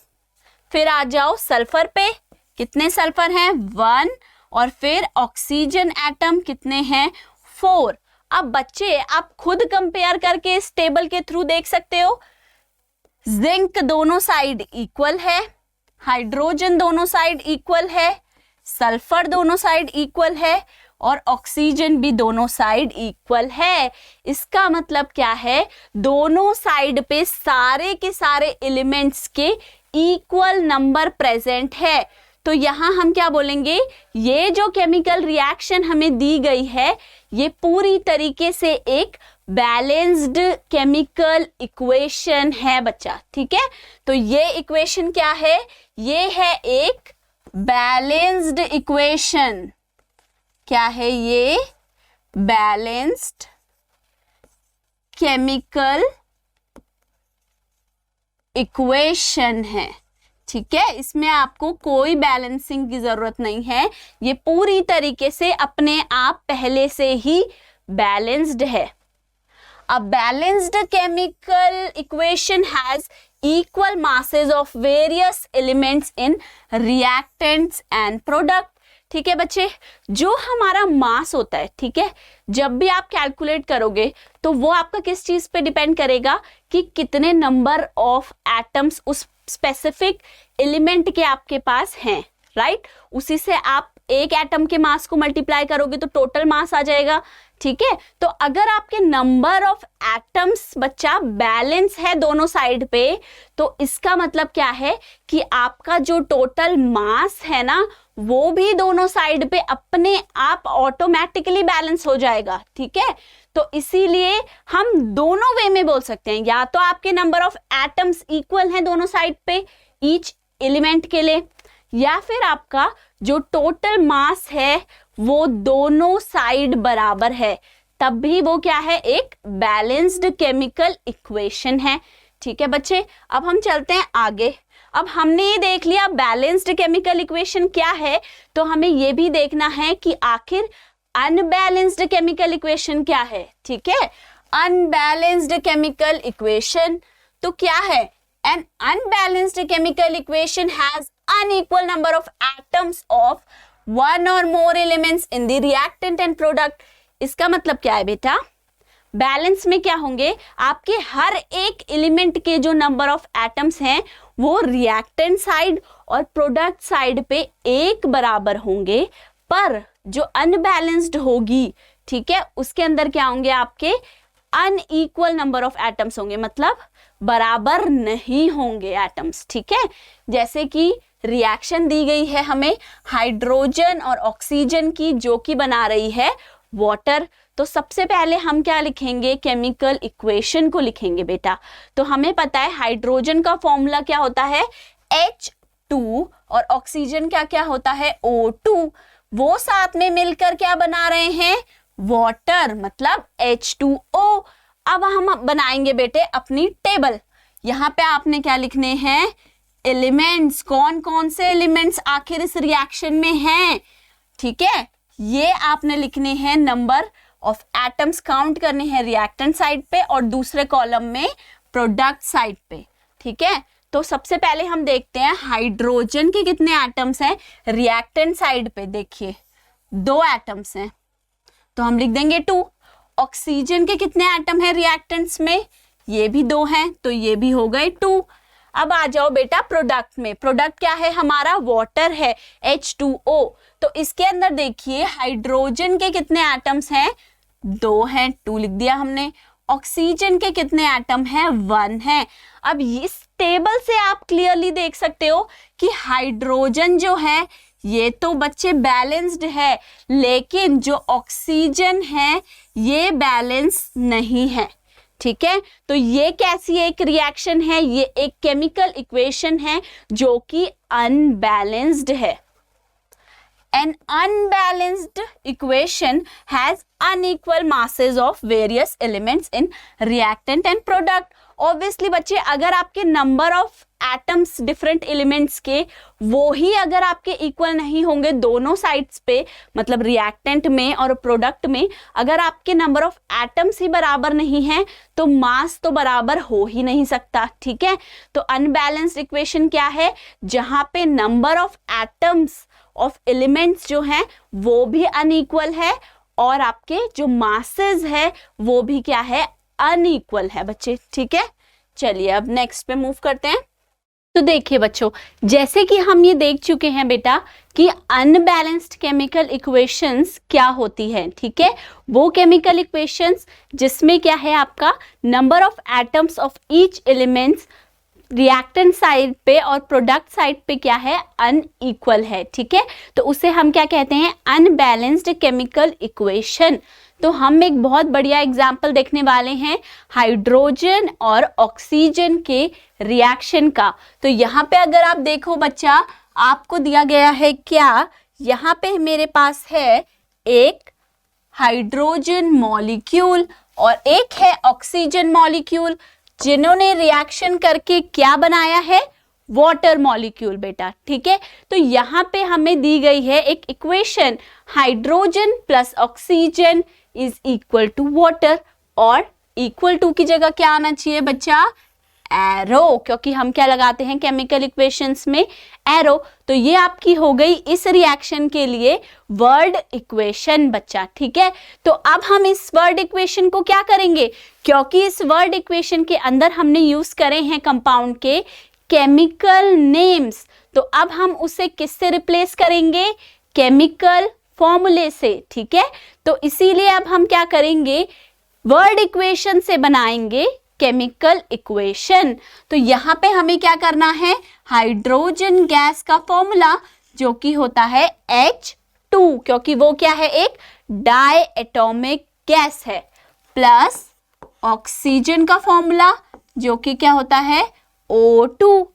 फिर आ जाओ सल्फर पे, कितने सल्फर हैं, 1। और फिर ऑक्सीजन एटम कितने हैं, 4। अब बच्चे आप खुद कंपेयर करके इस टेबल के थ्रू देख सकते हो, जिंक दोनों साइड इक्वल है, हाइड्रोजन दोनों साइड इक्वल है, सल्फर दोनों साइड इक्वल है, और ऑक्सीजन भी दोनों साइड इक्वल है। इसका मतलब क्या है, दोनों साइड पे सारे के सारे एलिमेंट्स के इक्वल नंबर प्रेजेंट है। तो यहाँ हम क्या बोलेंगे, ये जो केमिकल रिएक्शन हमें दी गई है ये पूरी तरीके से एक बैलेंस्ड केमिकल इक्वेशन है बच्चा, ठीक है। तो ये इक्वेशन क्या है, ये है एक बैलेंस्ड इक्वेशन। क्या है ये, बैलेंस्ड केमिकल इक्वेशन है, ठीक है। इसमें आपको कोई बैलेंसिंग की जरूरत नहीं है, ये पूरी तरीके से अपने आप पहले से ही बैलेंस्ड है। A balanced chemical equation has equal masses of various elements in reactants and product। ठीक है बच्चे, जो हमारा मास होता है, ठीक है, जब भी आप कैलकुलेट करोगे तो वो आपका किस चीज पे डिपेंड करेगा कि कितने नंबर ऑफ एटम्स उस स्पेसिफिक एलिमेंट के आपके पास हैं, राइट। उसी से आप एक एटम के मास को मल्टीप्लाई करोगे तो टोटल मास आ जाएगा, ठीक है। तो अगर आपके नंबर ऑफ एटम्स बच्चा बैलेंस है दोनों साइड पे, तो इसका मतलब क्या है कि आपका जो टोटल मास है ना वो भी दोनों साइड पे अपने आप ऑटोमेटिकली बैलेंस हो जाएगा, ठीक है। तो इसीलिए हम दोनों वे में बोल सकते हैं, या तो आपके नंबर ऑफ एटम्स इक्वल हैं दोनों साइड पे ईच एलिमेंट के लिए, या फिर आपका जो टोटल मास है वो दोनों साइड बराबर है, तब भी वो क्या है, एक बैलेंस्ड केमिकल इक्वेशन है, ठीक है बच्चे। अब हम चलते हैं आगे। अब हमने ये देख लिया बैलेंस्ड केमिकल इक्वेशन क्या है, तो हमें ये भी देखना है कि आखिर अनबैलेंस्ड केमिकल इक्वेशन क्या है, ठीक है। अनबैलेंस्ड केमिकल इक्वेशन तो क्या है, an unbalanced chemical equation has unequal number of atoms of one or more elements in the reactant and product। इसका मतलब क्या है बेटा, बैलेंस में क्या होंगे, आपके हर एक एलिमेंट के जो नंबर ऑफ एटम्स हैं वो रिएक्टेंट साइड और प्रोडक्ट साइड पे एक बराबर होंगे, पर जो अनबैलेंस्ड होगी, ठीक है, उसके अंदर क्या होंगे, आपके अनइक्वल नंबर ऑफ एटम्स होंगे, मतलब बराबर नहीं होंगे एटम्स, ठीक है। जैसे कि रिएक्शन दी गई है हमें हाइड्रोजन और ऑक्सीजन की, जो कि बना रही है वाटर, तो सबसे पहले हम क्या लिखेंगे, केमिकल इक्वेशन को लिखेंगे बेटा। तो हमें पता है हाइड्रोजन का फॉर्मूला क्या होता है H2 और ऑक्सीजन क्या क्या होता है O2। वो साथ में मिलकर क्या बना रहे हैं, वाटर, मतलब H2O। अब हम बनाएंगे बेटे अपनी टेबल। यहाँ पे आपने क्या लिखने हैं, एलिमेंट्स, कौन कौन से एलिमेंट्स आखिर इस रिएक्शन में हैं, ठीक है। ये आपने लिखने हैं, नंबर ऑफ एटम्स काउंट करने हैं रिएक्टेंट साइड पे और दूसरे कॉलम में प्रोडक्ट साइड पे, ठीक है। तो सबसे पहले हम देखते हैं हाइड्रोजन के कितने एटम्स हैं रिएक्टेंट साइड पे। देखिए 2 एटम्स हैं, तो हम लिख देंगे 2। ऑक्सीजन के कितने एटम है रिएक्टेंट्स में, ये भी 2 हैं, तो ये भी हो गए 2। अब आ जाओ बेटा प्रोडक्ट में। प्रोडक्ट क्या है हमारा, वाटर है H2O। तो इसके अंदर देखिए हाइड्रोजन के कितने एटम्स हैं, 2 हैं, 2 लिख दिया हमने। ऑक्सीजन के कितने एटम हैं, 1 है। अब इस टेबल से आप क्लियरली देख सकते हो कि हाइड्रोजन जो है ये तो बच्चे बैलेंस्ड है, लेकिन जो ऑक्सीजन है ये बैलेंस नहीं है, ठीक है। तो ये कैसी एक रिएक्शन है, ये एक केमिकल इक्वेशन है जो कि अनबैलेंस्ड है। An unbalanced equation has unequal masses of various elements in reactant and product. Obviously बच्चे अगर आपके number of atoms different elements के वो ही अगर आपके इक्वल नहीं होंगे दोनों साइड्स पे, मतलब रिएक्टेंट में और प्रोडक्ट में, अगर आपके नंबर ऑफ एटम्स ही बराबर नहीं है तो मास तो बराबर हो ही नहीं सकता, ठीक है। तो अनबैलेंस्ड इक्वेशन क्या है, जहां पे number of atoms of elements जो हैं वो भी अनइक्वल है और आपके जो मासेस है वो भी क्या है, अनइक्वल है बच्चे, ठीक है। चलिए अब नेक्स्ट पे मूव करते हैं। तो देखिए बच्चों, जैसे कि हम ये देख चुके हैं बेटा कि अनबैलेंस्ड केमिकल इक्वेशंस क्या होती हैं, ठीक है। वो केमिकल इक्वेशंस जिसमें क्या है आपका number of atoms of each elements reactant side पे और प्रोडक्ट साइड पे क्या है, अनइक्वल है, ठीक है। तो उसे हम क्या कहते हैं, अनबैलेंस्ड केमिकल इक्वेशन। तो हम एक बहुत बढ़िया एग्जाम्पल देखने वाले हैं हाइड्रोजन और ऑक्सीजन के रिएक्शन का। तो यहाँ पे अगर आप देखो बच्चा, आपको दिया गया है क्या, यहाँ पे मेरे पास है एक हाइड्रोजन मॉलिक्यूल और एक है ऑक्सीजन मॉलिक्यूल, जिन्होंने रिएक्शन करके क्या बनाया है, वाटर मॉलिक्यूल बेटा, ठीक है। तो यहाँ पे हमें दी गई है एक equation, hydrogen plus oxygen is equal to water, और इक्वल टू की जगह क्या आना चाहिए बच्चा, एरो, क्योंकि हम क्या लगाते हैं केमिकल इक्वेशंस में, एरो। तो ये आपकी हो गई इस रिएक्शन के लिए वर्ड इक्वेशन बच्चा, ठीक है। तो अब हम इस वर्ड इक्वेशन को क्या करेंगे, क्योंकि इस वर्ड इक्वेशन के अंदर हमने यूज करे हैं कंपाउंड के केमिकल नेम्स, तो अब हम उसे किससे रिप्लेस करेंगे, केमिकल फॉर्मूले से, ठीक है। तो इसीलिए अब हम क्या करेंगे, वर्ड इक्वेशन से बनाएंगे केमिकल इक्वेशन। तो यहाँ पे हमें क्या करना है, हाइड्रोजन गैस का फॉर्मूला जो कि होता है H2, क्योंकि वो क्या है, एक डाई एटॉमिक गैस है, प्लस ऑक्सीजन का फॉर्मूला जो कि क्या होता है O2,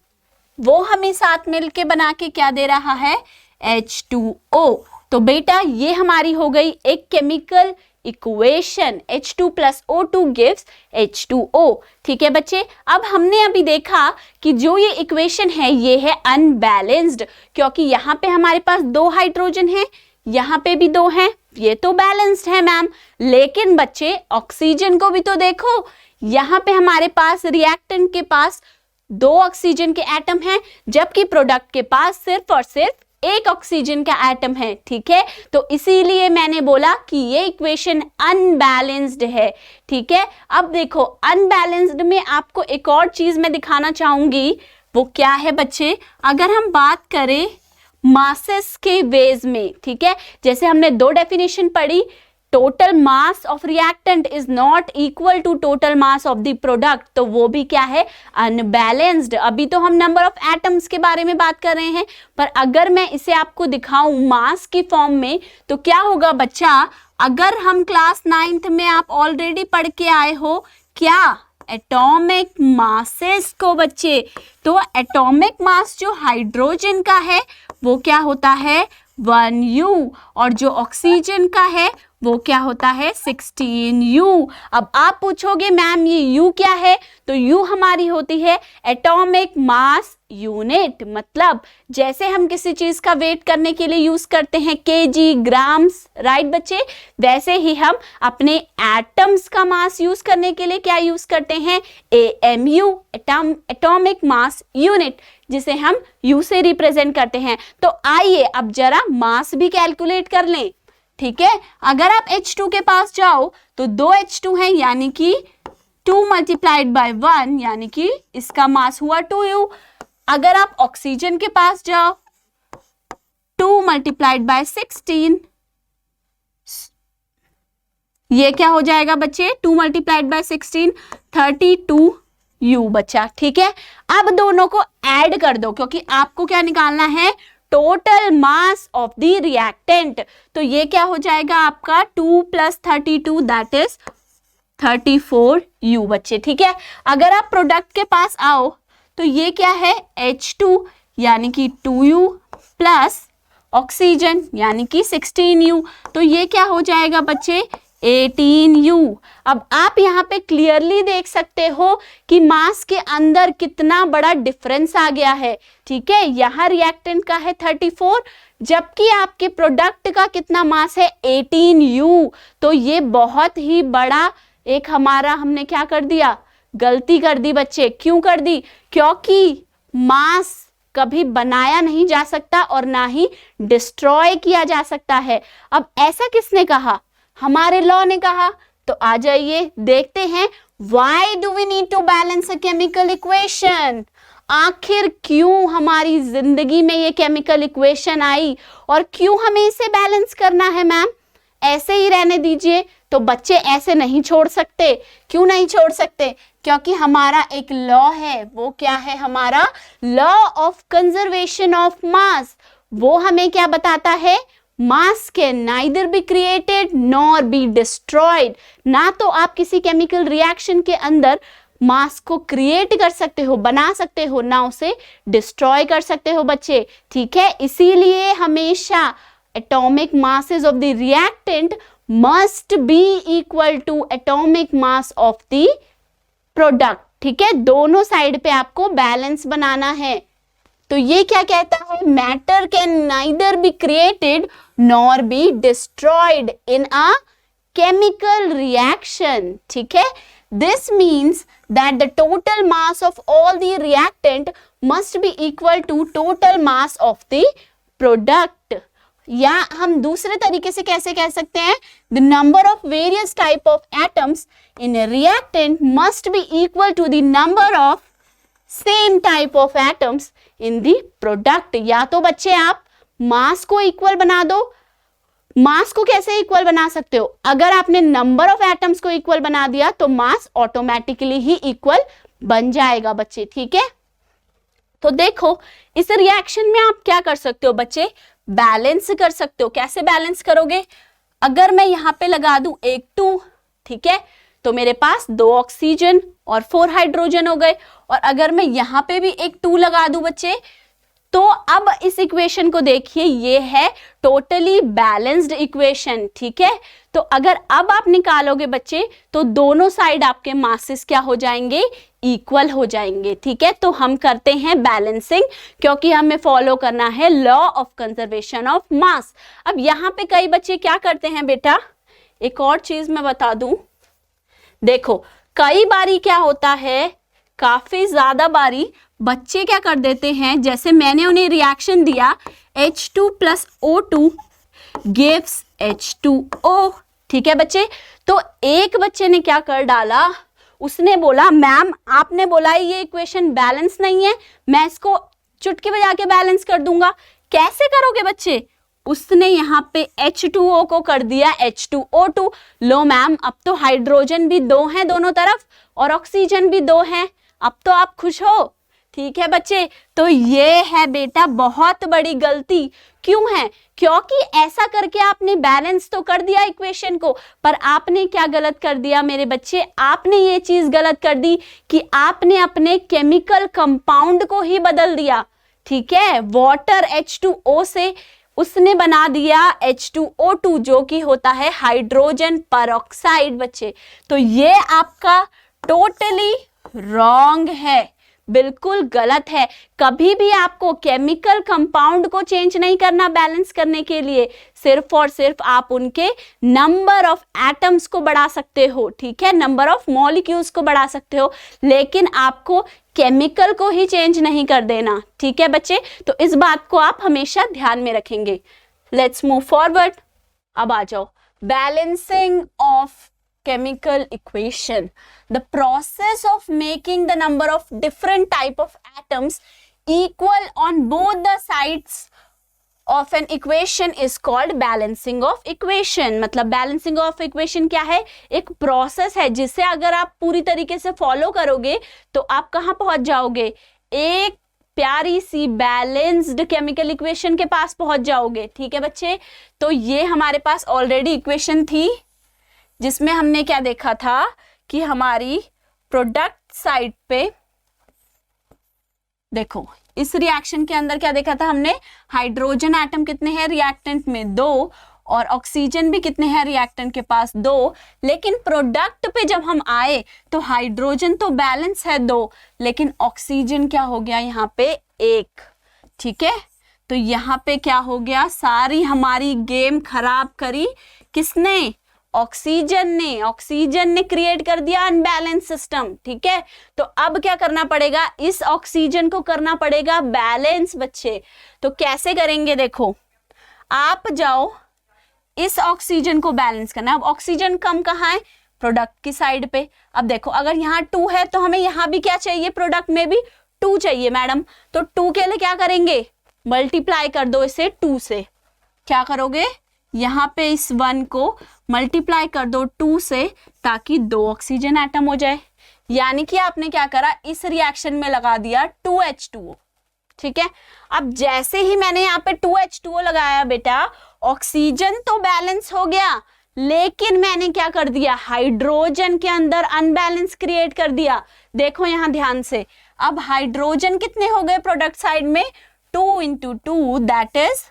वो हमें साथ मिलके बना के क्या दे रहा है, H2O। तो बेटा ये हमारी हो गई एक chemical equation, H2 plus O2 gives H2O, ठीक है बच्चे। अब हमने अभी देखा कि जो ये इक्वेशन है ये है अनबैलेंस्ड, क्योंकि यहाँ पे हमारे पास 2 हाइड्रोजन हैं, यहाँ पे भी 2 हैं, ये तो बैलेंस्ड है मैम। लेकिन बच्चे ऑक्सीजन को भी तो देखो, यहाँ पे हमारे पास रिएक्टेंट के पास 2 ऑक्सीजन के एटम हैं, जबकि प्रोडक्ट के पास सिर्फ और सिर्फ एक ऑक्सीजन का एटम है, ठीक है। तो इसीलिए मैंने बोला कि ये इक्वेशन अनबैलेंस्ड है, ठीक है। अब देखो अनबैलेंस्ड में आपको एक और चीज मैं दिखाना चाहूंगी, वो क्या है बच्चे, अगर हम बात करें मासेस के वेज में, ठीक है, जैसे हमने 2 डेफिनेशन पढ़ी, total mass of reactant is not equal to total mass of the product, तो वो भी क्या है, अनबैलेंस्ड। अभी तो हम नंबर ऑफ एटम्स के बारे में बात कर रहे हैं, पर अगर मैं इसे आपको दिखाऊं मास की फॉर्म में तो क्या होगा बच्चा, अगर हम क्लास 9th में आप ऑलरेडी पढ़ के आए हो क्या, एटॉमिक मासेस को बच्चे, तो एटॉमिक मास जो हाइड्रोजन का है वो क्या होता है 1U, और जो ऑक्सीजन का है वो क्या होता है 16U। अब आप पूछोगे मैम ये U क्या है, तो U हमारी होती है एटॉमिक मास यूनिट, मतलब जैसे हम किसी चीज का वेट करने के लिए यूज करते हैं केजी, ग्राम्स, राइट बच्चे, वैसे ही हम अपने एटम्स का मास यूज करने के लिए क्या यूज करते हैं AMU, एटॉमिक मास यूनिट, जिसे हम U से रिप्रेजेंट करते हैं। तो आइए अब जरा मास भी कैलकुलेट कर लें, ठीक है। अगर आप H2 के पास जाओ तो 2 H2 है, यानी कि 2 मल्टीप्लाइड बाय 1, यानी कि इसका मास हुआ 2U। अगर आप ऑक्सीजन के पास जाओ 2 मल्टीप्लाइड बाय 16, ये क्या हो जाएगा बच्चे 2 मल्टीप्लाइड बाय 16 32U बच्चा, ठीक है। अब दोनों को ऐड कर दो क्योंकि आपको क्या निकालना है, total mass of the reactant. तो ये क्या हो जाएगा आपका 2 + 32 दैट इज 34U बच्चे, ठीक है। अगर आप प्रोडक्ट के पास आओ तो ये क्या है H2 यानी कि 2U प्लस ऑक्सीजन यानी कि 16U, तो ये क्या हो जाएगा बच्चे 18U। अब आप यहाँ पे क्लियरली देख सकते हो कि मास के अंदर कितना बड़ा डिफरेंस आ गया है, ठीक है। यहाँ रिएक्टेंट का है 34, जबकि आपके प्रोडक्ट का कितना मास है 18U। तो ये बहुत ही बड़ा एक हमारा हमने क्या कर दिया, गलती कर दी बच्चे। क्यों कर दी, क्योंकि मास कभी बनाया नहीं जा सकता और ना ही डिस्ट्रॉय किया जा सकता है। अब ऐसा किसने कहा, हमारे लॉ ने कहा। तो आ जाइए देखते हैं, why do we need to balance a chemical equation, आखिर क्यों हमारी जिंदगी में ये केमिकल इक्वेशन आई और क्यों हमें इसे बैलेंस करना है। मैम ऐसे ही रहने दीजिए, तो बच्चे ऐसे नहीं छोड़ सकते। क्यों नहीं छोड़ सकते, क्योंकि हमारा एक लॉ है, वो क्या है, हमारा law of conservation of mass. वो हमें क्या बताता है, मास can neither be created nor be destroyed. ना तो आप किसी केमिकल रिएक्शन के अंदर मास को क्रिएट कर सकते हो, बना सकते हो, ना उसे डिस्ट्रॉय कर सकते हो बच्चे, ठीक है। इसीलिए हमेशा atomic masses of the reactant must be equal to atomic mass of the product, ठीक है। दोनों साइड पे आपको बैलेंस बनाना है। तो ये क्या कहता है, matter can neither be created nor be destroyed in a chemical reaction, ठीक है। This means that the total mass of all the reactant must be equal to total mass of the product. या हम दूसरे तरीके से कैसे कह सकते हैं, the number of various type of atoms in a reactant must be equal to the number of same type of atoms in the product। या तो बच्चे आप मास को इक्वल बना दो। मास को कैसे इक्वल बना सकते हो, अगर आपने नंबर ऑफ एटम्स को इक्वल बना दिया तो मास ऑटोमेटिकली ही इक्वल बन जाएगा बच्चे, ठीक है। तो देखो इस रिएक्शन में आप क्या कर सकते हो बच्चे, बैलेंस कर सकते हो। कैसे बैलेंस करोगे, अगर मैं यहाँ पे लगा दूं एक 2, ठीक है, तो मेरे पास 2 ऑक्सीजन और 4 हाइड्रोजन हो गए। और अगर मैं यहाँ पे भी एक 2 लगा दूं बच्चे, तो अब इस इक्वेशन को देखिए, ये है टोटली बैलेंस्ड इक्वेशन, ठीक है। तो अगर अब आप निकालोगे बच्चे तो दोनों साइड आपके मासेस क्या हो जाएंगे, इक्वल हो जाएंगे, ठीक है। तो हम करते हैं बैलेंसिंग, क्योंकि हमें फॉलो करना है law of conservation of mass. अब यहाँ पे कई बच्चे क्या करते हैं बेटा, एक और चीज मैं बता दूं, देखो कई बारी क्या होता है, काफी ज्यादा बारी बच्चे क्या कर देते हैं, जैसे मैंने उन्हें रिएक्शन दिया H2 + O2 gives H2O, ठीक है बच्चे। तो एक बच्चे ने क्या कर डाला, उसने बोला मैम आपने बोला ये इक्वेशन बैलेंस नहीं है, मैं इसको चुटकी बजा के बैलेंस कर दूंगा। कैसे करोगे बच्चे, उसने यहाँ पे H2O को कर दिया H2O2। लो मैम, अब तो हाइड्रोजन भी 2 हैं दोनों तरफ और ऑक्सीजन भी 2 हैं, अब तो आप खुश हो। ठीक है बच्चे, तो ये है बेटा बहुत बड़ी गलती। क्यों है? क्योंकि ऐसा करके आपने बैलेंस तो कर दिया इक्वेशन को, पर आपने क्या गलत कर दिया मेरे बच्चे? आपने ये चीज गलत कर दी कि आपने अपने केमिकल कंपाउंड को ही बदल दिया। ठीक है, वाटर H2O से उसने बना दिया H2O2 जो कि होता है हाइड्रोजन परऑक्साइड बच्चे। तो ये आपका टोटली रॉन्ग है, बिल्कुल गलत है। कभी भी आपको केमिकल कंपाउंड को चेंज नहीं करना बैलेंस करने के लिए, सिर्फ और सिर्फ आप उनके नंबर ऑफ एटम्स को बढ़ा सकते हो। ठीक है, नंबर ऑफ मॉलिक्यूल्स को बढ़ा सकते हो, लेकिन आपको केमिकल को ही चेंज नहीं कर देना। ठीक है बच्चे, तो इस बात को आप हमेशा ध्यान में रखेंगे। Let's move forward. अब आ जाओ, balancing of chemical equation. The process of making the number of different type of atoms equal on both the sides of an equation is called balancing of equation. मतलब balancing of equation क्या है? एक process है जिसे अगर आप पूरी तरीके से follow करोगे तो आप कहाँ पहुंच जाओगे? एक प्यारी सी बैलेंस्ड केमिकल इक्वेशन के पास पहुंच जाओगे। ठीक है बच्चे, तो ये हमारे पास ऑलरेडी इक्वेशन थी जिसमें हमने क्या देखा था कि हमारी प्रोडक्ट साइड पे देखो, इस रिएक्शन के अंदर क्या देखा था हमने? हाइड्रोजन एटम कितने हैं रिएक्टेंट में? 2, और ऑक्सीजन भी कितने हैं रिएक्टेंट के पास? 2। लेकिन प्रोडक्ट पे जब हम आए तो हाइड्रोजन तो बैलेंस है 2, लेकिन ऑक्सीजन क्या हो गया यहाँ पे? 1। ठीक है, तो यहाँ पे क्या हो गया? सारी हमारी गेम खराब करी किसने? ऑक्सीजन ने क्रिएट कर दिया अनबैलेंस सिस्टम। ठीक है, तो अब क्या करना पड़ेगा? इस ऑक्सीजन को करना पड़ेगा बैलेंस बच्चे। तो कैसे करेंगे? देखो, आप जाओ इस ऑक्सीजन को बैलेंस करना। अब ऑक्सीजन कम कहाँ है? प्रोडक्ट की साइड पे। अब देखो, अगर यहाँ 2 है तो हमें यहाँ भी क्या चाहिए? प्रोडक्ट में भी 2 चाहिए मैडम। तो 2 के लिए क्या करेंगे? मल्टीप्लाई कर दो इसे 2 से। क्या करोगे? यहाँ पे इस 1 को मल्टीप्लाई कर दो 2 से, ताकि 2 ऑक्सीजन एटम हो जाए। यानी कि आपने क्या करा? इस रिएक्शन में लगा दिया 2H2O। ठीक है, अब जैसे ही मैंने यहाँ पे 2H2O लगाया बेटा, ऑक्सीजन तो बैलेंस हो गया, लेकिन मैंने क्या कर दिया? हाइड्रोजन के अंदर अनबैलेंस क्रिएट कर दिया। देखो यहाँ ध्यान से, अब हाइड्रोजन कितने हो गए प्रोडक्ट साइड में? 2 × 2 दैट इज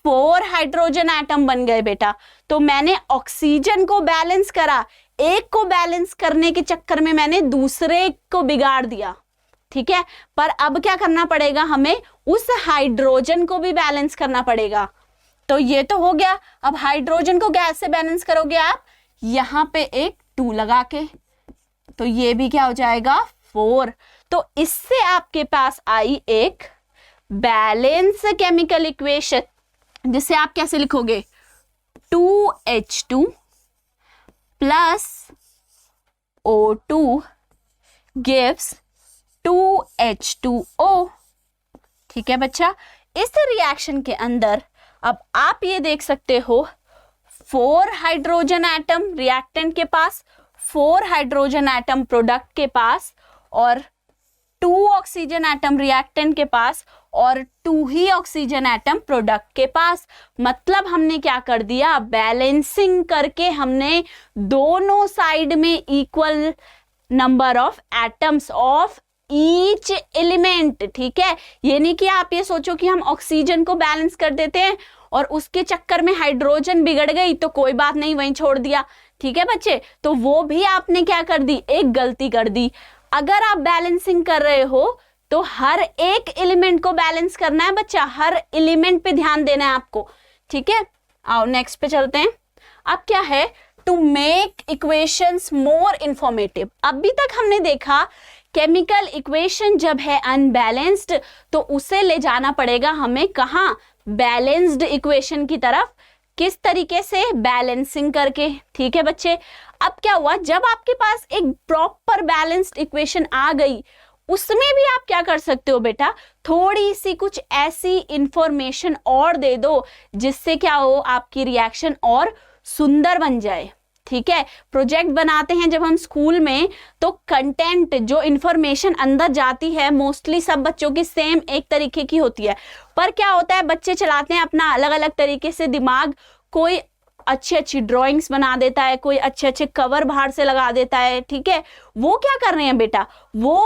4 हाइड्रोजन एटम बन गए बेटा। तो मैंने ऑक्सीजन को बैलेंस करा, एक को बैलेंस करने के चक्कर में मैंने दूसरे को बिगाड़ दिया। ठीक है, पर अब क्या करना पड़ेगा? हमें उस हाइड्रोजन को भी बैलेंस करना पड़ेगा। तो ये तो हो गया। अब हाइड्रोजन को कैसे बैलेंस करोगे आप? यहाँ पे एक 2 लगा के, तो ये भी क्या हो जाएगा? 4। तो इससे आपके पास आई एक बैलेंस केमिकल इक्वेशन, जिसे आप कैसे लिखोगे? 2H2 plus O2 gives 2H2O। ठीक है बच्चा, इस रिएक्शन के अंदर अब आप ये देख सकते हो 4 हाइड्रोजन एटम रिएक्टेंट के पास, 4 हाइड्रोजन एटम प्रोडक्ट के पास, और 2 ऑक्सीजन एटम रिएक्टेंट के पास, और 2 ही ऑक्सीजन एटम प्रोडक्ट के पास। मतलब हमने क्या कर दिया? बैलेंसिंग करके हमने दोनों साइड में equal number of atoms of each element. ठीक है, ये नहीं कि आप ये सोचो कि हम ऑक्सीजन को बैलेंस कर देते हैं और उसके चक्कर में हाइड्रोजन बिगड़ गई तो कोई बात नहीं, वहीं छोड़ दिया। ठीक है बच्चे, तो वो भी आपने क्या कर दी? एक गलती कर दी। अगर आप बैलेंसिंग कर रहे हो तो हर एक एलिमेंट को बैलेंस करना है बच्चा, हर एलिमेंट पे ध्यान देना है आपको। ठीक है, आओ नेक्स्ट पे चलते हैं। अब क्या है? To make equations more informative. अभी तक हमने देखा केमिकल इक्वेशन जब है अनबैलेंस्ड तो उसे ले जाना पड़ेगा हमें कहाँ? बैलेंस्ड इक्वेशन की तरफ। किस तरीके से? बैलेंसिंग करके। ठीक है बच्चे, अब क्या हुआ? जब आपके पास एक प्रॉपर बैलेंस्ड इक्वेशन आ गई, उसमें भी आप क्या कर सकते हो बेटा, थोड़ी सी कुछ ऐसी इंफॉर्मेशन और दे दो जिससे क्या हो, आपकी रिएक्शन और सुंदर बन जाए। ठीक है, प्रोजेक्ट बनाते हैं जब हम स्कूल में, तो कंटेंट जो इंफॉर्मेशन अंदर जाती है मोस्टली सब बच्चों की सेम एक तरीके की होती है, पर क्या होता है बच्चे चलाते हैं अपना अलग अलग तरीके से दिमाग। कोई अच्छी अच्छी ड्राइंग्स बना देता है, कोई अच्छे अच्छे कवर बाहर से लगा देता है। ठीक है, वो क्या कर रहे हैं बेटा, वो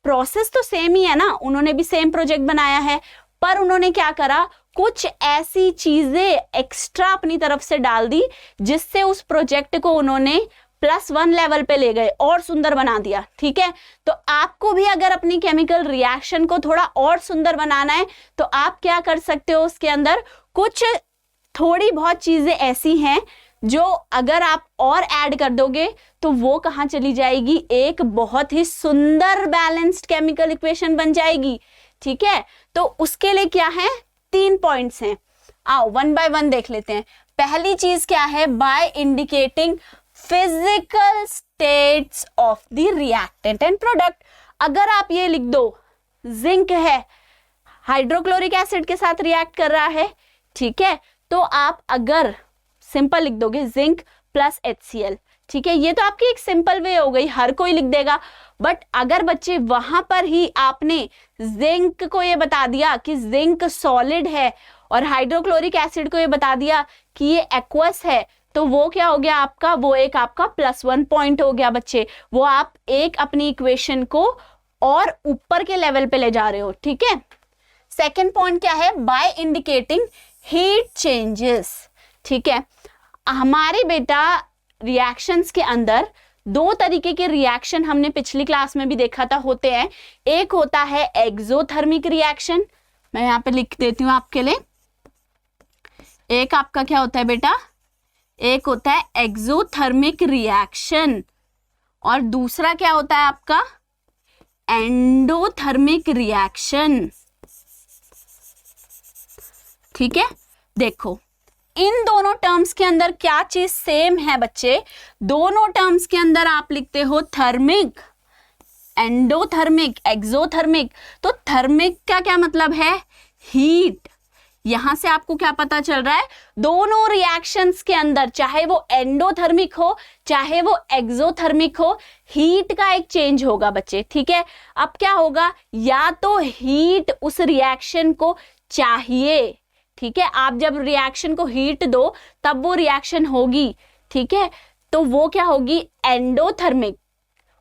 प्रोसेस तो सेम ही है ना, उन्होंने भी सेम प्रोजेक्ट बनाया है, पर उन्होंने क्या करा, कुछ ऐसी चीजें एक्स्ट्रा अपनी तरफ से डाल दी जिससे उस प्रोजेक्ट को उन्होंने +1 लेवल पे ले गए और सुंदर बना दिया। ठीक है, तो आपको भी अगर अपनी केमिकल रिएक्शन को थोड़ा और सुंदर बनाना है तो आप क्या कर सकते हो, उसके अंदर कुछ थोड़ी बहुत चीजें ऐसी हैं जो अगर आप और ऐड कर दोगे तो वो कहाँ चली जाएगी, एक बहुत ही सुंदर बैलेंस्ड केमिकल इक्वेशन बन जाएगी। ठीक है, तो उसके लिए क्या है, 3 पॉइंट्स हैं, आओ 1 बाय 1 देख लेते हैं। पहली चीज क्या है, by indicating physical states of the reactant and product. अगर आप ये लिख दो, जिंक है, हाइड्रोक्लोरिक एसिड के साथ रिएक्ट कर रहा है, ठीक है, तो आप अगर सिंपल लिख दोगे जिंक प्लस HCl, ठीक है, ये तो आपकी एक सिंपल वे हो गई, हर कोई लिख देगा। बट अगर बच्चे वहां पर ही आपने जिंक को ये बता दिया कि जिंक सॉलिड है और हाइड्रोक्लोरिक एसिड को ये बता दिया कि ये एक्वस है, तो वो क्या हो गया आपका, वो एक आपका +1 पॉइंट हो गया बच्चे। वो आप एक अपनी इक्वेशन को और ऊपर के लेवल पे ले जा रहे हो। ठीक है, सेकेंड पॉइंट क्या है, बाय इंडिकेटिंग हीट चेंजेस। ठीक है, हमारे बेटा रिएक्शंस के अंदर 2 तरीके के रिएक्शन हमने पिछली क्लास में भी देखा था होते हैं। एक होता है एक्सोथर्मिक रिएक्शन, मैं यहाँ पे लिख देती हूँ आपके लिए। एक आपका क्या होता है बेटा, एक होता है एक्सोथर्मिक रिएक्शन और दूसरा क्या होता है आपका एंडोथर्मिक रिएक्शन। ठीक है, देखो इन दोनों टर्म्स के अंदर क्या चीज सेम है बच्चे, दोनों टर्म्स के अंदर आप लिखते हो थर्मिक, एंडोथर्मिक, एक्सोथर्मिक। तो थर्मिक का क्या मतलब है, हीट। यहां से आपको क्या पता चल रहा है, दोनों रिएक्शंस के अंदर चाहे वो एंडोथर्मिक हो चाहे वो एक्सोथर्मिक हो, हीट का एक चेंज होगा बच्चे। ठीक है, अब क्या होगा, या तो हीट उस रिएक्शन को चाहिए, ठीक है, आप जब रिएक्शन को हीट दो तब वो रिएक्शन होगी। ठीक है, तो वो क्या होगी एंडोथर्मिक,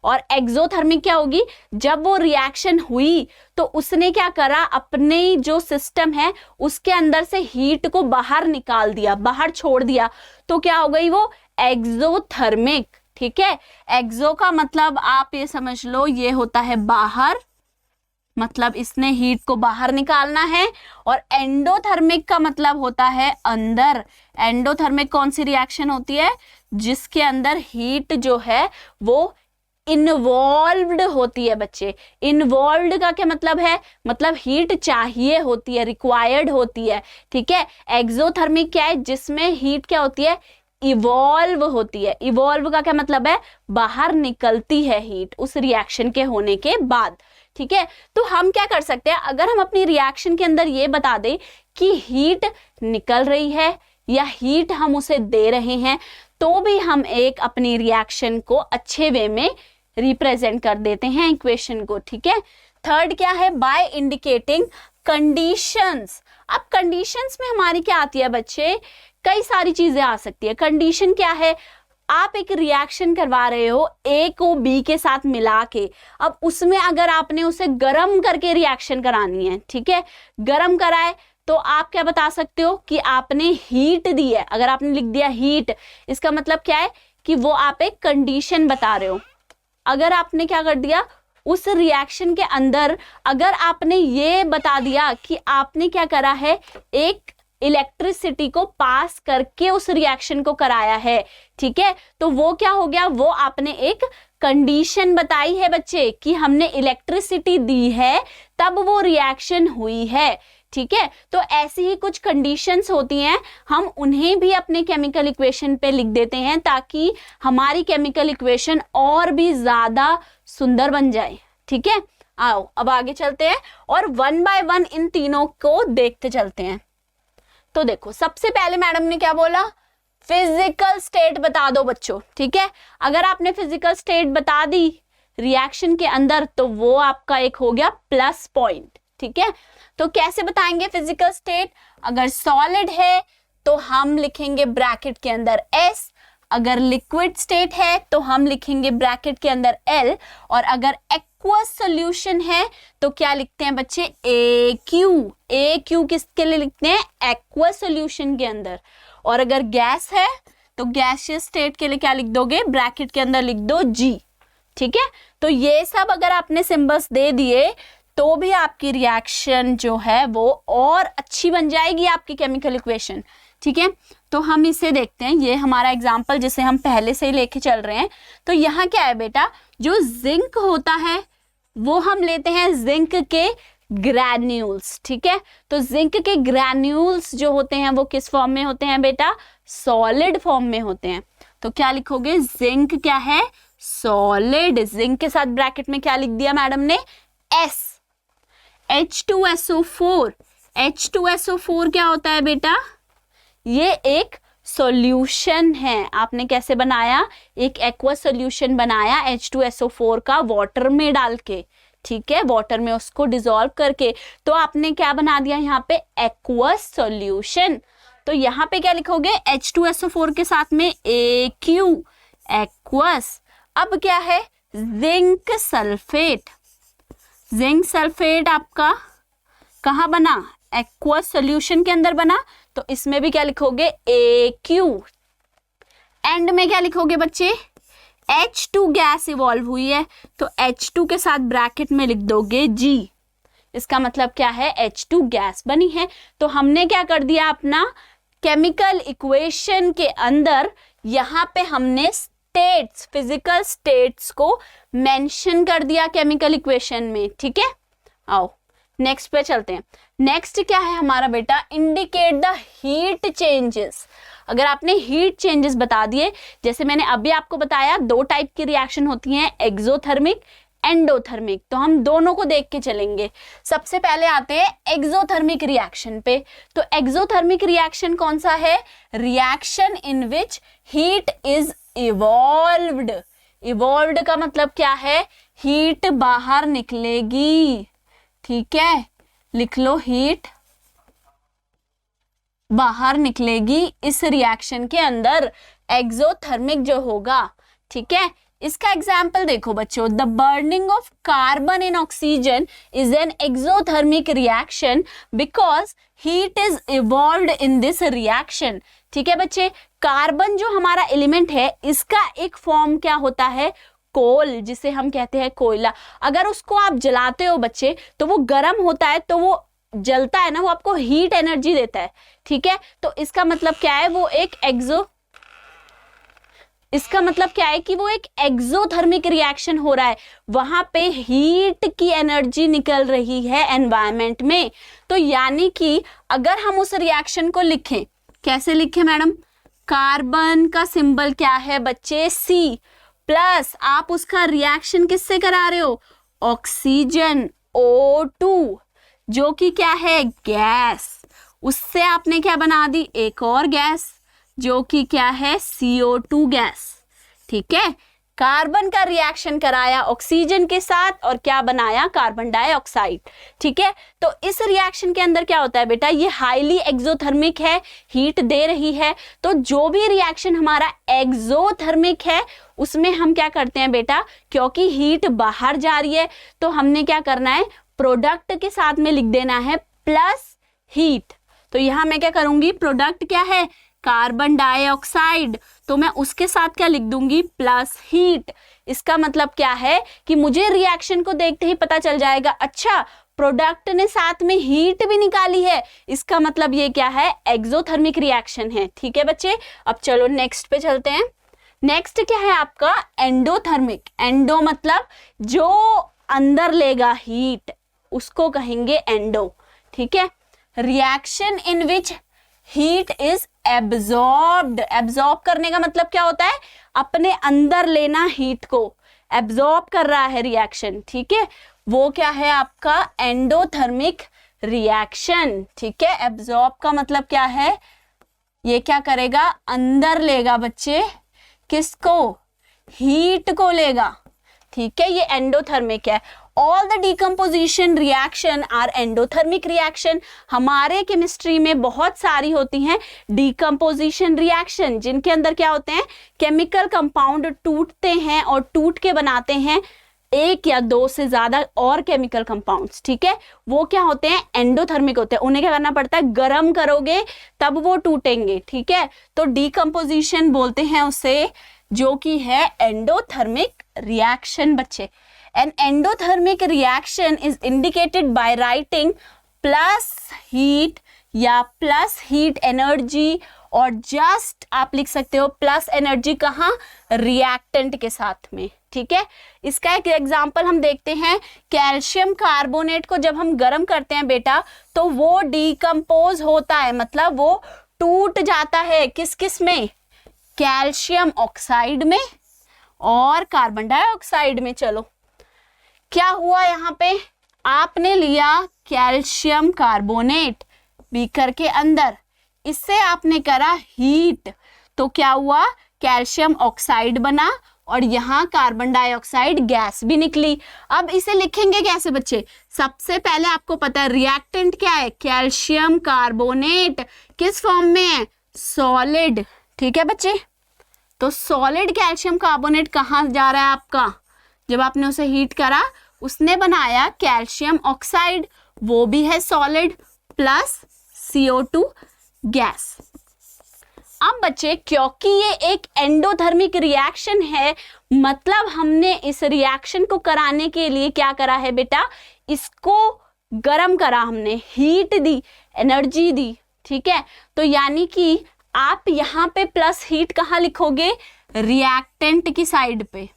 और एक्सोथर्मिक क्या होगी, जब वो रिएक्शन हुई तो उसने क्या करा, अपने जो सिस्टम है उसके अंदर से हीट को बाहर निकाल दिया, बाहर छोड़ दिया, तो क्या हो गई वो एक्सोथर्मिक। ठीक है, एक्सो का मतलब आप ये समझ लो ये होता है बाहर, मतलब इसने हीट को बाहर निकालना है, और एंडोथर्मिक का मतलब होता है अंदर। एंडोथर्मिक कौन सी रिएक्शन होती है, जिसके अंदर हीट जो है वो इन्वॉल्व्ड होती है बच्चे। इन्वॉल्व्ड का क्या मतलब है, मतलब हीट चाहिए होती है, रिक्वायर्ड होती है। ठीक है, एक्सोथर्मिक क्या है, जिसमें हीट क्या होती है, इवॉल्व होती है। इवॉल्व का क्या मतलब है, बाहर निकलती है हीट उस रिएक्शन के होने के बाद। ठीक है, तो हम क्या कर सकते हैं, अगर हम अपनी रिएक्शन के अंदर ये बता दें कि हीट निकल रही है या हीट हम उसे दे रहे हैं, तो भी हम एक अपनी रिएक्शन को अच्छे वे में रिप्रेजेंट कर देते हैं इक्वेशन को। ठीक है, थर्ड क्या है, बाय इंडिकेटिंग कंडीशंस। अब कंडीशंस में हमारी क्या आती है बच्चे, कई सारी चीजें आ सकती है। कंडीशन क्या है, आप एक रिएक्शन करवा रहे हो ए को बी के साथ मिला के, अब उसमें अगर आपने उसे गर्म करके रिएक्शन करानी है, ठीक है, गर्म कराए तो आप क्या बता सकते हो कि आपने हीट दी है। अगर आपने लिख दिया हीट, इसका मतलब क्या है कि वो आप एक कंडीशन बता रहे हो। अगर आपने क्या कर दिया, उस रिएक्शन के अंदर अगर आपने ये बता दिया कि आपने क्या करा है, एक इलेक्ट्रिसिटी को पास करके उस रिएक्शन को कराया है, ठीक है, तो वो क्या हो गया, वो आपने एक कंडीशन बताई है बच्चे कि हमने इलेक्ट्रिसिटी दी है तब वो रिएक्शन हुई है। ठीक है, तो ऐसी ही कुछ कंडीशंस होती हैं, हम उन्हें भी अपने केमिकल इक्वेशन पे लिख देते हैं ताकि हमारी केमिकल इक्वेशन और भी ज्यादा सुंदर बन जाए। ठीक है, आओ अब आगे चलते हैं और वन बाय वन इन तीनों को देखते चलते हैं। तो देखो सबसे पहले मैडम ने क्या बोला, फिजिकल स्टेट बता दो बच्चों, ठीक है। अगर आपने फिजिकल स्टेट बता दी रिएक्शन के अंदर तो वो आपका एक हो गया प्लस पॉइंट, ठीक है। तो कैसे बताएंगे फिजिकल स्टेट, अगर सॉलिड है तो हम लिखेंगे ब्रैकेट के अंदर S, अगर लिक्विड स्टेट है तो हम लिखेंगे ब्रैकेट के अंदर L, और अगर एक्वस सॉल्यूशन है तो क्या लिखते हैं बच्चे, AQ। AQ किसके लिए लिखते हैं, एक्वस सॉल्यूशन के अंदर। और अगर गैस है तो गैसियस स्टेट के लिए क्या लिख दोगे, ब्रैकेट के अंदर लिख दो G, ठीक है। तो ये सब अगर आपने सिंबल्स दे दिए तो भी आपकी रिएक्शन जो है वो और अच्छी बन जाएगी, आपकी केमिकल इक्वेशन, ठीक है। तो हम इसे देखते हैं, ये हमारा एग्जाम्पल जिसे हम पहले से ही लेके चल रहे हैं। तो यहाँ क्या है बेटा, जो जिंक होता है वो हम लेते हैं जिंक के ग्रैन्यूल्स, ठीक है। तो जिंक के ग्रैन्यूल्स जो होते हैं वो किस फॉर्म में होते हैं बेटा, सॉलिड फॉर्म में होते हैं। तो क्या लिखोगे, जिंक क्या है, सॉलिड। जिंक के साथ ब्रैकेट में क्या लिख दिया मैडम ने, S। H2SO4, H2SO4 क्या होता है बेटा, ये एक सॉल्यूशन है। आपने कैसे बनाया, एक एक्वस सॉल्यूशन बनाया H2SO4 का वाटर में डाल के, ठीक है, वाटर में उसको डिसॉल्व करके। तो आपने क्या बना दिया यहाँ पे, एक्वस सॉल्यूशन। तो यहाँ पे क्या लिखोगे, H2SO4 के साथ में AQ, एक्वस। अब क्या है, जिंक सल्फेट। जिंक सल्फेट आपका कहाँ बना, एक्वस सॉल्यूशन के अंदर बना, तो इसमें भी क्या लिखोगे, AQ। एंड में क्या लिखोगे बच्चे, H2 गैस इवॉल्व हुई है तो H2 के साथ ब्रैकेट में लिख दोगे G। इसका मतलब क्या है, H2 गैस बनी है। तो हमने क्या कर दिया, अपना केमिकल इक्वेशन के अंदर यहाँ पे हमने स्टेट्स, फिजिकल स्टेट्स को मेंशन कर दिया केमिकल इक्वेशन में, ठीक है। आओ नेक्स्ट पे चलते हैं। नेक्स्ट क्या है हमारा बेटा, इंडिकेट द हीट चेंजेस। अगर आपने हीट चेंजेस बता दिए, जैसे मैंने अभी आपको बताया दो टाइप की रिएक्शन होती हैं, एक्सोथर्मिक, एंडोथर्मिक। तो हम दोनों को देख के चलेंगे। सबसे पहले आते हैं एक्सोथर्मिक रिएक्शन पे। तो एक्सोथर्मिक रिएक्शन कौन सा है, reaction in which heat is evolved. Evolved का मतलब क्या है, हीट बाहर निकलेगी, ठीक है, लिख लो, हीट बाहर निकलेगी इस रिएक्शन के अंदर, एक्सोथर्मिक जो होगा, ठीक है। इसका एग्जाम्पल देखो बच्चों, the burning of carbon in oxygen is an exothermic reaction because heat is evolved in this reaction, ठीक है बच्चे। कार्बन जो हमारा एलिमेंट है इसका एक फॉर्म क्या होता है, कोल, जिसे हम कहते हैं कोयला। अगर उसको आप जलाते हो बच्चे तो वो गर्म होता है, तो वो जलता है ना, वो आपको हीट एनर्जी देता है, ठीक है। तो इसका मतलब क्या है, वो एक इसका मतलब क्या है कि वो एक एक्सोथर्मिक रिएक्शन हो रहा है, वहां पे हीट की एनर्जी निकल रही है एनवायरनमेंट में। तो यानी कि अगर हम उस रिएक्शन को लिखें, कैसे लिखें मैडम, कार्बन का सिंबल क्या है बच्चे, C, प्लस आप उसका रिएक्शन किससे करा रहे हो, ऑक्सीजन O2, जो कि क्या है, गैस। उससे आपने क्या बना दी, एक और गैस जो कि क्या है, CO2 गैस, ठीक है। कार्बन का रिएक्शन कराया ऑक्सीजन के साथ और क्या बनाया, कार्बन डाइऑक्साइड, ठीक है। तो इस रिएक्शन के अंदर क्या होता है बेटा, ये हाईली एक्सोथर्मिक है, हीट दे रही है। तो जो भी रिएक्शन हमारा एक्सोथर्मिक है उसमें हम क्या करते हैं बेटा, क्योंकि हीट बाहर जा रही है तो हमने क्या करना है, प्रोडक्ट के साथ में लिख देना है प्लस हीट। तो यहां मैं क्या करूंगी, प्रोडक्ट क्या है, कार्बन डाइऑक्साइड, तो मैं उसके साथ क्या लिख दूंगी, प्लस हीट। इसका मतलब क्या है कि मुझे रिएक्शन को देखते ही पता चल जाएगा, अच्छा प्रोडक्ट ने साथ में हीट भी निकाली है, इसका मतलब ये क्या है, एक्सोथर्मिक रिएक्शन है, ठीक है बच्चे। अब चलो नेक्स्ट पे चलते हैं। नेक्स्ट क्या है आपका, एंडोथर्मिक। एंडो मतलब जो अंदर लेगा हीट, उसको कहेंगे एंडो, ठीक है। Reaction in which heat is absorbed. Absorb करने का मतलब क्या होता है, अपने अंदर लेना हीट को, एब्जॉर्ब कर रहा है रिएक्शन, ठीक है। वो क्या है आपका एंडोथर्मिक रिएक्शन। ठीक है, एब्जॉर्ब का मतलब क्या है, ये क्या करेगा, अंदर लेगा बच्चे, किसको, हीट को लेगा। ठीक है, ये एंडोथर्मिक है। All the decomposition reaction are endothermic reaction. हमारे केमिस्ट्री में बहुत सारी होती हैं डिकम्पोजिशन रिएक्शन, जिनके अंदर क्या होते हैं, केमिकल कंपाउंड टूटते हैं और टूट के बनाते हैं एक या दो से ज्यादा और केमिकल कंपाउंड्स। ठीक है, वो क्या होते हैं, एंडोथर्मिक होते हैं। उन्हें क्या करना पड़ता है, गर्म करोगे तब वो टूटेंगे। ठीक है, तो डिकम्पोजिशन बोलते हैं उसे, जो कि है एंडोथर्मिक रिएक्शन बच्चे। An endothermic reaction is indicated by writing plus heat या प्लस हीट एनर्जी, और जस्ट आप लिख सकते हो प्लस एनर्जी कहाँ, रिएक्टेंट के साथ में। ठीक है, इसका एक एग्जांपल हम देखते हैं, कैल्शियम कार्बोनेट को जब हम गर्म करते हैं बेटा, तो वो डिकम्पोज होता है, मतलब वो टूट जाता है किस किस में, कैल्शियम ऑक्साइड में और कार्बन डाइऑक्साइड में। चलो क्या हुआ यहाँ पे, आपने लिया कैल्शियम कार्बोनेट बीकर के अंदर, इससे आपने करा हीट, तो क्या हुआ, कैल्शियम ऑक्साइड बना और यहाँ कार्बन डाइऑक्साइड गैस भी निकली। अब इसे लिखेंगे कैसे बच्चे, सबसे पहले आपको पता है रिएक्टेंट क्या है, कैल्शियम कार्बोनेट, किस फॉर्म में है, सॉलिड। ठीक है बच्चे, तो सॉलिड कैल्शियम कार्बोनेट कहाँ जा रहा है आपका, जब आपने उसे हीट करा उसने बनाया कैल्शियम ऑक्साइड, वो भी है सॉलिड, प्लस CO2 गैस। अब बच्चे क्योंकि ये एक एंडोथर्मिक रिएक्शन है, मतलब हमने इस रिएक्शन को कराने के लिए क्या करा है बेटा, इसको गर्म करा, हमने हीट दी, एनर्जी दी। ठीक है, तो यानी कि आप यहाँ पे प्लस हीट कहाँ लिखोगे, रिएक्टेंट की साइड पे।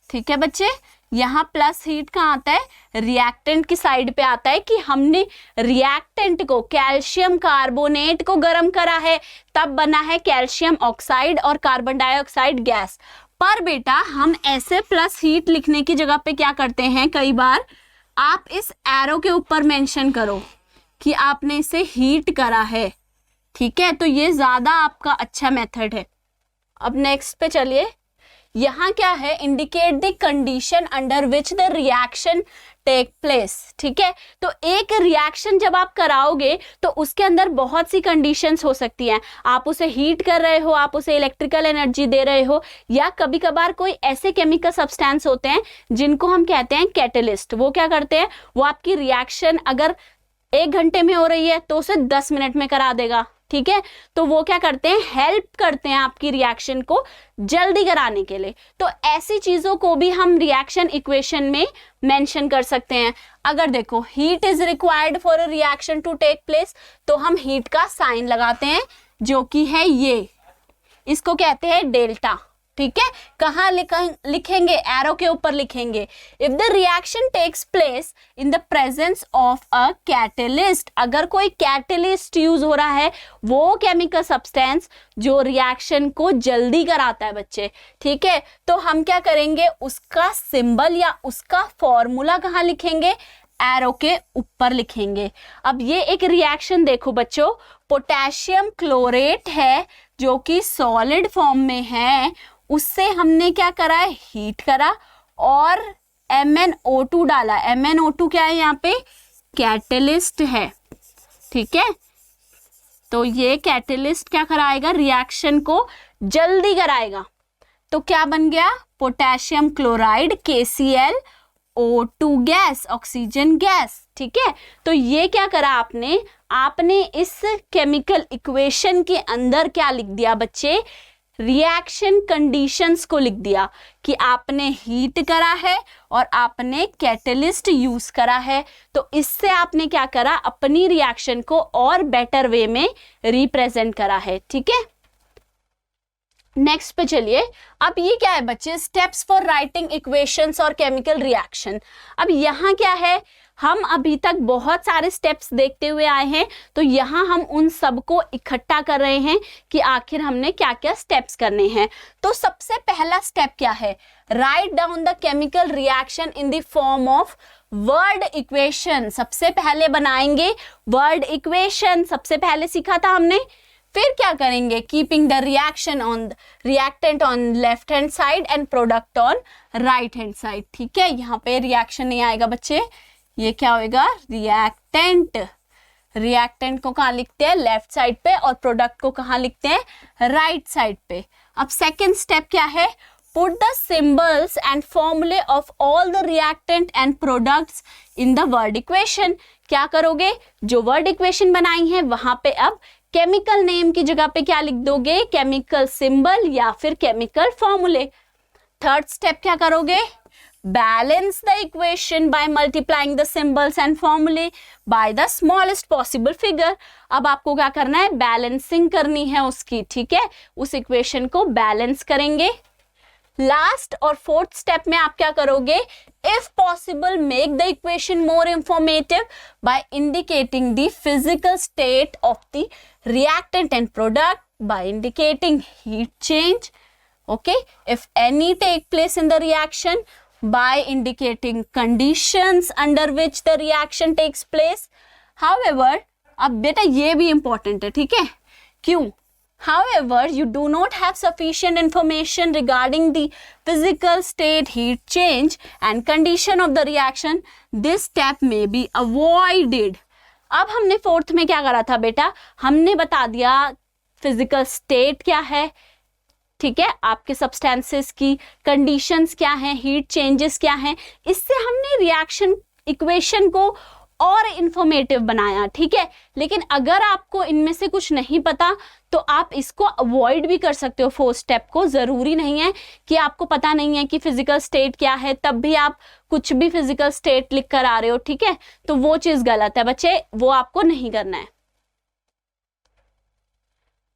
ठीक है बच्चे, यहाँ प्लस हीट कहाँ आता है, रिएक्टेंट की साइड पे आता है, कि हमने रिएक्टेंट को, कैल्शियम कार्बोनेट को गर्म करा है, तब बना है कैल्शियम ऑक्साइड और कार्बन डाइऑक्साइड गैस। पर बेटा हम ऐसे प्लस हीट लिखने की जगह पे क्या करते हैं, कई बार आप इस एरो के ऊपर मेंशन करो कि आपने इसे हीट करा है। ठीक है, तो ये ज्यादा आपका अच्छा मेथड है। अब नेक्स्ट पे चलिए, यहाँ क्या है, indicate the condition under which the reaction take place. ठीक है, तो एक रिएक्शन जब आप कराओगे तो उसके अंदर बहुत सी कंडीशंस हो सकती हैं। आप उसे हीट कर रहे हो, आप उसे इलेक्ट्रिकल एनर्जी दे रहे हो, या कभी कभार कोई ऐसे केमिकल सब्सटेंस होते हैं जिनको हम कहते हैं कैटलिस्ट। वो क्या करते हैं, वो आपकी रिएक्शन अगर 1 घंटे में हो रही है तो उसे 10 मिनट में करा देगा। ठीक है, तो वो क्या करते हैं, हेल्प करते हैं आपकी रिएक्शन को जल्दी कराने के लिए। तो ऐसी चीजों को भी हम रिएक्शन इक्वेशन में मेंशन कर सकते हैं। अगर देखो heat is required for a reaction to take place, तो हम हीट का साइन लगाते हैं, जो कि है ये, इसको कहते हैं डेल्टा। ठीक है, कहाँ लिखेंगे, एरो के ऊपर लिखेंगे। If the reaction takes place in the presence of a catalyst, अगर कोई कैटलिस्ट यूज हो रहा है, वो केमिकल सब्सटेंस जो रिएक्शन को जल्दी कराता है बच्चे। ठीक है, तो हम क्या करेंगे, उसका सिंबल या उसका फॉर्मूला कहाँ लिखेंगे, एरो के ऊपर लिखेंगे। अब ये एक रिएक्शन देखो बच्चों, पोटेशियम क्लोरेट है जो कि सॉलिड फॉर्म में है, उससे हमने क्या करा है, हीट करा और MnO2 डाला। MnO2 क्या है यहाँ पे, कैटलिस्ट है। ठीक है, तो ये कैटलिस्ट क्या कराएगा, रिएक्शन को जल्दी कराएगा। तो क्या बन गया, potassium chloride KClO2 gas, oxygen gas. ठीक है, तो ये क्या करा आपने इस केमिकल इक्वेशन के अंदर क्या लिख दिया बच्चे, रिएक्शन कंडीशंस को लिख दिया, कि आपने हीट करा है और आपने कैटलिस्ट यूज करा है। तो इससे आपने क्या करा, अपनी रिएक्शन को और बेटर वे में रिप्रेजेंट करा है। ठीक है, नेक्स्ट पे चलिए। अब ये क्या है बच्चे, स्टेप्स फॉर राइटिंग इक्वेशंस और केमिकल रिएक्शन। अब यहाँ क्या है, हम अभी तक बहुत सारे स्टेप्स देखते हुए आए हैं, तो यहाँ हम उन सबको इकट्ठा कर रहे हैं कि आखिर हमने क्या क्या स्टेप्स करने हैं। तो सबसे पहला स्टेप क्या है, write down the chemical reaction in the form of word equation. सबसे पहले बनाएंगे वर्ड इक्वेशन, सबसे पहले सीखा था हमने। फिर क्या करेंगे, keeping the reaction on reactant on left hand side and product on right hand side. ठीक है, यहाँ पे रिएक्शन नहीं आएगा बच्चे, ये क्या होएगा, रिएक्टेंट। रिएक्टेंट को कहाँ लिखते हैं, लेफ्ट साइड पे, और प्रोडक्ट को कहाँ लिखते हैं, राइट साइड पे। अब सेकेंड स्टेप क्या है, पुट द सिंबल्स एंड फॉर्मूले of all the reactant and products in the word equation. क्या करोगे, जो वर्ड इक्वेशन बनाई है वहां पे अब केमिकल नेम की जगह पे क्या लिख दोगे, केमिकल सिंबल या फिर केमिकल फॉर्मूले। थर्ड स्टेप क्या करोगे, balance the equation by multiplying the symbols and formulae by the smallest possible figure. अब आपको क्या करना है, बैलेंसिंग करनी है उसकी। ठीक है, उस इक्वेशन को बैलेंस करेंगे। लास्ट और फोर्थ स्टेप में आप क्या करोगे, if possible make the equation more informative by indicating the physical state of the reactant and product by indicating heat change. Okay, if any take place in the reaction by indicating conditions under which the reaction takes place. However, अब बेटा ये भी important है, ठीक है, क्यों? However, you do not have sufficient information regarding the physical state, heat change and condition of the reaction. This step may be avoided. अब हमने फोर्थ में क्या करा था बेटा, हमने बता दिया फिजिकल स्टेट क्या है, ठीक है, आपके सब्सटेंसेस की कंडीशंस क्या हैं, हीट चेंजेस क्या हैं। इससे हमने रिएक्शन इक्वेशन को और इंफॉर्मेटिव बनाया। ठीक है, लेकिन अगर आपको इनमें से कुछ नहीं पता तो आप इसको अवॉइड भी कर सकते हो। फोर्थ स्टेप को जरूरी नहीं है कि आपको पता नहीं है कि फिजिकल स्टेट क्या है तब भी आप कुछ भी फिजिकल स्टेट लिख कर आ रहे हो। ठीक है, तो वो चीज गलत है बच्चे, वो आपको नहीं करना है।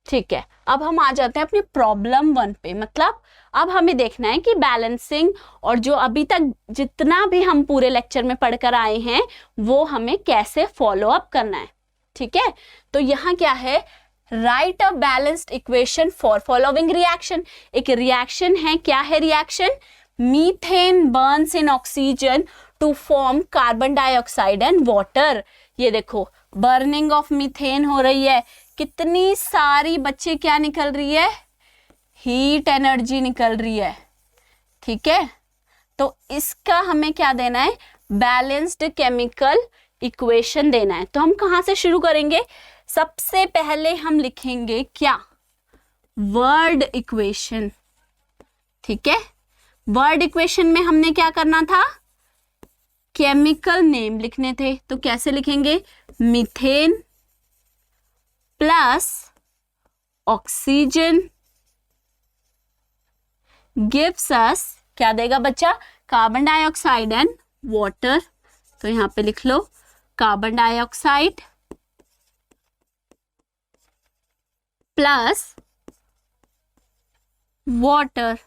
ठीक है, अब हम आ जाते हैं अपनी प्रॉब्लम 1 पे। मतलब अब हमें देखना है कि बैलेंसिंग और जो अभी तक जितना भी हम पूरे लेक्चर में पढ़कर आए हैं वो हमें कैसे फॉलो अप करना है। ठीक है, तो यहाँ क्या है, write a balanced equation for following reaction. एक रिएक्शन है, क्या है reaction, methane burns in oxygen to form carbon dioxide and water. ये देखो बर्निंग ऑफ मीथेन हो रही है, कितनी सारी बच्चे क्या निकल रही है, हीट एनर्जी निकल रही है। ठीक है, तो इसका हमें क्या देना है, बैलेंस्ड केमिकल इक्वेशन देना है। तो हम कहां से शुरू करेंगे, सबसे पहले हम लिखेंगे क्या, वर्ड इक्वेशन। ठीक है, वर्ड इक्वेशन में हमने क्या करना था, केमिकल नेम लिखने थे। तो कैसे लिखेंगे, methane plus oxygen gives us, क्या देगा बच्चा, कार्बन डाइऑक्साइड एंड वाटर। तो यहां पे लिख low carbon dioxide plus water.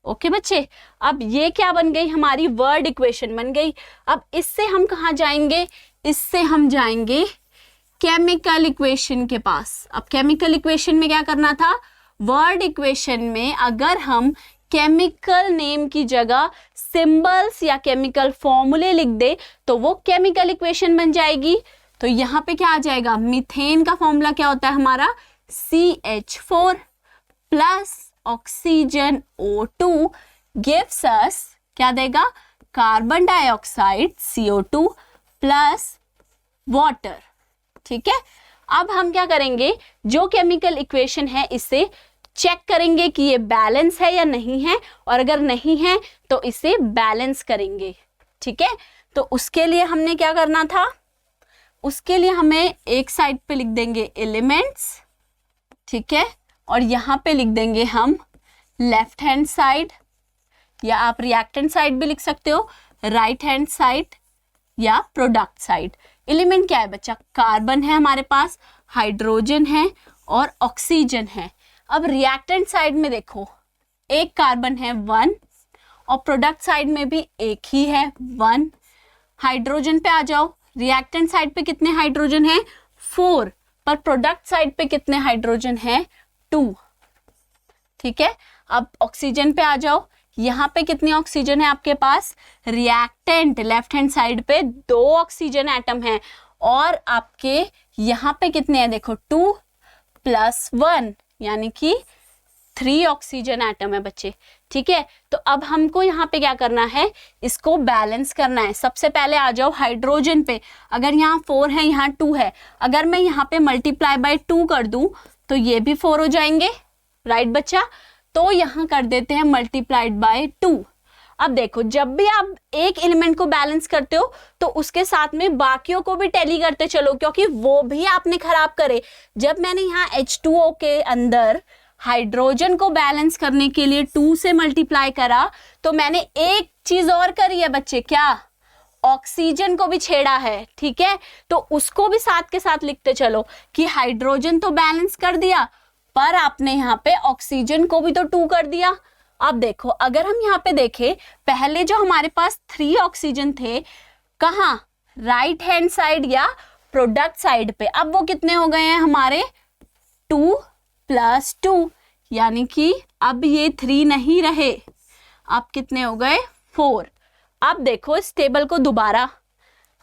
Okay बच्चे, अब ये क्या बन गई, हमारी वर्ड इक्वेशन बन गई। अब इससे हम कहां जाएंगे, इससे हम जाएंगे केमिकल इक्वेशन के पास। अब केमिकल इक्वेशन में क्या करना था, वर्ड इक्वेशन में अगर हम केमिकल नेम की जगह सिंबल्स या केमिकल फॉर्मूले लिख दे तो वो केमिकल इक्वेशन बन जाएगी। तो यहाँ पे क्या आ जाएगा, मीथेन का फॉर्मूला क्या होता है हमारा, CH4 plus oxygen O2 gives us, क्या देगा, carbon dioxide CO2 plus water. ठीक है, अब हम क्या करेंगे, जो केमिकल इक्वेशन है इसे चेक करेंगे कि ये बैलेंस है या नहीं है, और अगर नहीं है तो इसे बैलेंस करेंगे। ठीक है, तो उसके लिए हमने क्या करना था, उसके लिए हमें एक साइड पे लिख देंगे एलिमेंट्स। ठीक है, और यहाँ पे लिख देंगे हम लेफ्ट हैंड साइड, या आप रिएक्टेंट साइड भी लिख सकते हो, राइट हैंड साइड या प्रोडक्ट साइड। एलिमेंट क्या है बच्चा, कार्बन है हमारे पास, हाइड्रोजन है और ऑक्सीजन है। अब रिएक्टेंट साइड में देखो, एक कार्बन है 1 और प्रोडक्ट साइड में भी एक ही है 1। हाइड्रोजन पे आ जाओ, रिएक्टेंट साइड पे कितने हाइड्रोजन है 4, पर प्रोडक्ट साइड पे कितने हाइड्रोजन है 2। ठीक है, अब ऑक्सीजन पे आ जाओ, यहाँ पे कितनी ऑक्सीजन है आपके पास, रिएक्टेंट लेफ्ट हैंड साइड पे 2 ऑक्सीजन एटम है और आपके यहाँ पे कितने हैं देखो 2 + 1 यानी कि 3 ऑक्सीजन एटम है बच्चे। ठीक है, तो अब हमको यहाँ पे क्या करना है, इसको बैलेंस करना है। सबसे पहले आ जाओ हाइड्रोजन पे, अगर यहाँ 4 है यहाँ 2 है, अगर मैं यहाँ पे मल्टीप्लाई बाय 2 कर दूं तो ये भी 4 हो जाएंगे, राइट बच्चा। तो यहाँ कर देते हैं मल्टीप्लाइड बाय 2। अब देखो, जब भी आप एक एलिमेंट को बैलेंस करते हो तो उसके साथ में बाकियों को भी टैली करते चलो, क्योंकि वो भी आपने खराब करे। जब मैंने यहाँ H2O के अंदर हाइड्रोजन को बैलेंस करने के लिए 2 से मल्टीप्लाई करा तो मैंने एक चीज और करी है बच्चे, क्या, ऑक्सीजन को भी छेड़ा है। ठीक है, तो उसको भी साथ के साथ लिखते चलो कि हाइड्रोजन तो बैलेंस कर दिया पर आपने यहाँ पे ऑक्सीजन को भी तो 2 कर दिया। अब देखो, अगर हम यहाँ पे देखें, पहले जो हमारे पास 3 ऑक्सीजन थे, कहाँ, राइट हैंड साइड या प्रोडक्ट साइड पे, अब वो कितने हो गए हैं हमारे 2 + 2, यानी कि अब ये 3 नहीं रहे, अब कितने हो गए 4। अब देखो इस टेबल को दोबारा,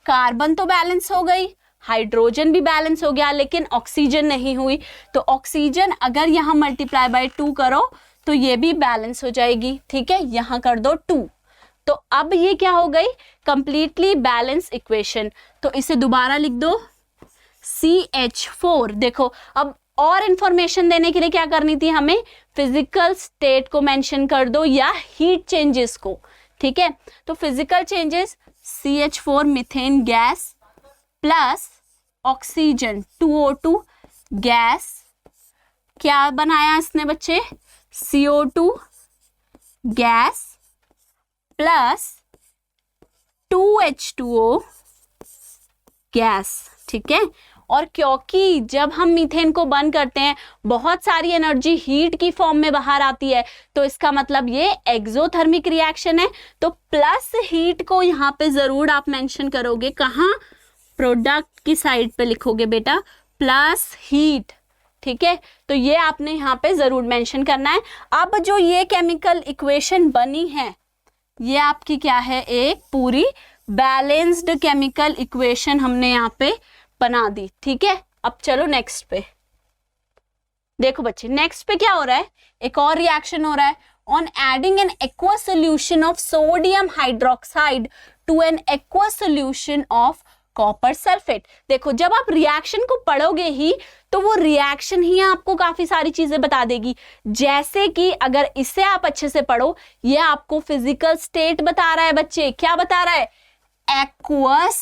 कार्बन तो बैलेंस हो गई, हाइड्रोजन भी बैलेंस हो गया, लेकिन ऑक्सीजन नहीं हुई। तो ऑक्सीजन अगर यहाँ मल्टीप्लाई बाय 2 करो तो ये भी बैलेंस हो जाएगी। ठीक है, यहाँ कर दो 2, तो अब ये क्या हो गई, कंप्लीटली बैलेंस इक्वेशन। तो इसे दोबारा लिख दो CH4। देखो, अब और इंफॉर्मेशन देने के लिए क्या करनी थी हमें, फिजिकल स्टेट को मेंशन कर दो या हीट चेंजेस को। ठीक है, तो physical changes CH4 methane gas plus oxygen 2O2 gas, क्या बनाया इसने बच्चे, CO2 gas plus 2H2O gas. ठीक है, और क्योंकि जब हम मीथेन को बर्न करते हैं बहुत सारी एनर्जी हीट की फॉर्म में बाहर आती है, तो इसका मतलब ये एक्सोथर्मिक रिएक्शन है। तो प्लस हीट को यहाँ पे जरूर आप मेंशन करोगे, कहाँ, प्रोडक्ट की साइड पे लिखोगे बेटा प्लस हीट। ठीक है, तो ये आपने यहाँ पे जरूर मेंशन करना है। अब जो ये केमिकल इक्वेशन बनी है ये आपकी क्या है, एक पूरी बैलेंस्ड केमिकल इक्वेशन हमने यहाँ पे बना दी। ठीक है, अब चलो नेक्स्ट पे देखो बच्चे, नेक्स्ट पे क्या हो रहा है, एक और रिएक्शन हो रहा है। On adding an aqua solution of sodium hydroxide to an aqua solution of copper sulphate. देखो, जब आप रिएक्शन को पढ़ोगे ही तो वो रिएक्शन ही आपको काफी सारी चीजें बता देगी। जैसे कि अगर इसे आप अच्छे से पढ़ो, ये आपको फिजिकल स्टेट बता रहा है बच्चे, क्या बता रहा है, एक्वस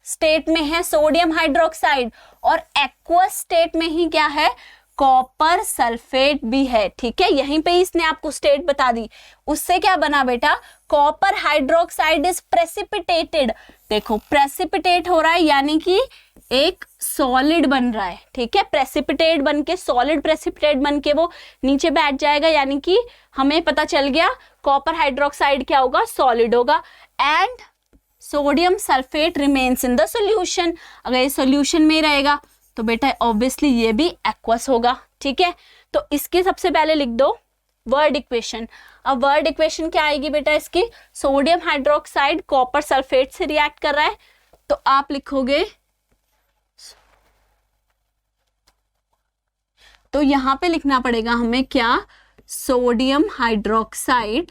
स्टेट में है सोडियम हाइड्रोक्साइड और एक्वस स्टेट में ही क्या है, कॉपर सल्फेट भी है। ठीक है, यहीं पे इसने आपको स्टेट बता दी। उससे क्या बना बेटा, कॉपर हाइड्रोक्साइड इज प्रेसिपिटेटेड। देखो, प्रेसिपिटेट हो रहा है यानी कि एक सॉलिड बन रहा है। ठीक है, प्रेसिपिटेट बन के सॉलिड प्रेसिपिटेट बन के वो नीचे बैठ जाएगा, यानी कि हमें पता चल गया कॉपर हाइड्रोक्साइड क्या होगा, सॉलिड होगा। And sodium sulphate remains in the solution. अगर ये सॉल्यूशन में रहेगा तो बेटा ऑब्वियसली ये भी एक्वस होगा। ठीक है, तो इसके सबसे पहले लिख दो वर्ड इक्वेशन। अब वर्ड इक्वेशन क्या आएगी बेटा इसकी, सोडियम हाइड्रोक्साइड कॉपर सल्फेट से रिएक्ट कर रहा है, तो आप लिखोगे, तो यहां पे लिखना पड़ेगा हमें क्या, सोडियम हाइड्रोक्साइड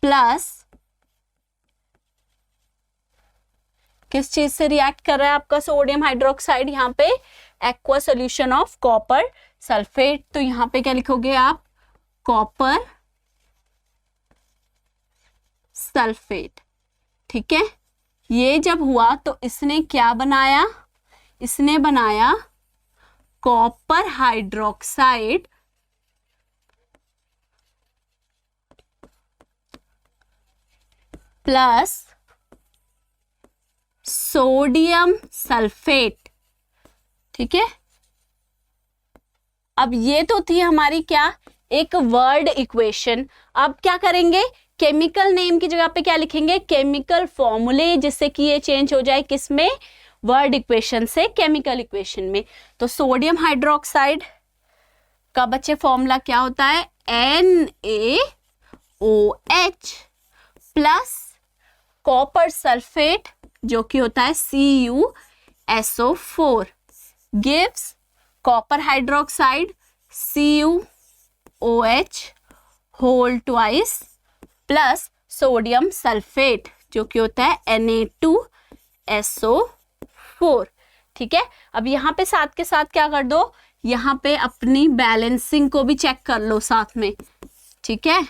प्लस किस चीज से रिएक्ट कर रहा है आपका सोडियम हाइड्रोक्साइड, यहाँ पे aqua solution of copper sulphate. तो यहाँ पे क्या लिखोगे आप, कॉपर सल्फेट। ठीक है, ये जब हुआ तो इसने क्या बनाया, इसने बनाया copper hydroxide plus sodium sulphate. ठीक है, अब ये तो थी हमारी क्या, एक वर्ड इक्वेशन। अब क्या करेंगे, केमिकल नेम की जगह पे क्या लिखेंगे, केमिकल फॉर्मूले, जिससे कि ये चेंज हो जाए किसमें, वर्ड इक्वेशन से केमिकल इक्वेशन में। तो सोडियम हाइड्रोक्साइड का बच्चे फॉर्मूला क्या होता है, NaOH प्लस कॉपर सल्फेट जो कि होता है CuSO4 gives copper hydroxide CuOH whole twice plus sodium sulphate जो कि होता है Na2SO4। ठीक है, अब यहाँ पे साथ के साथ क्या कर दो, यहाँ पे अपनी बैलेंसिंग को भी चेक कर लो साथ में। ठीक है,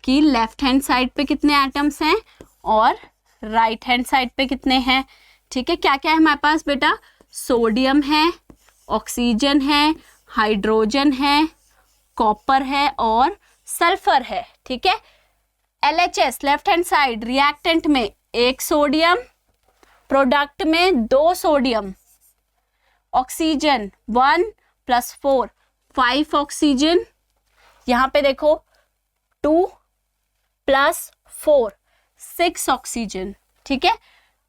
कि लेफ्ट हैंड साइड पे कितने एटम्स हैं और राइट हैंड साइड पे कितने हैं। ठीक है, क्या क्या है हमारे पास बेटा, सोडियम है, ऑक्सीजन है, हाइड्रोजन है, कॉपर है और सल्फर है। ठीक है, LHS left hand side reactant में 1 सोडियम, प्रोडक्ट में 2 सोडियम, ऑक्सीजन 1 + 4 5 ऑक्सीजन, यहाँ पे देखो 2 + 4 6 ऑक्सीजन। ठीक है,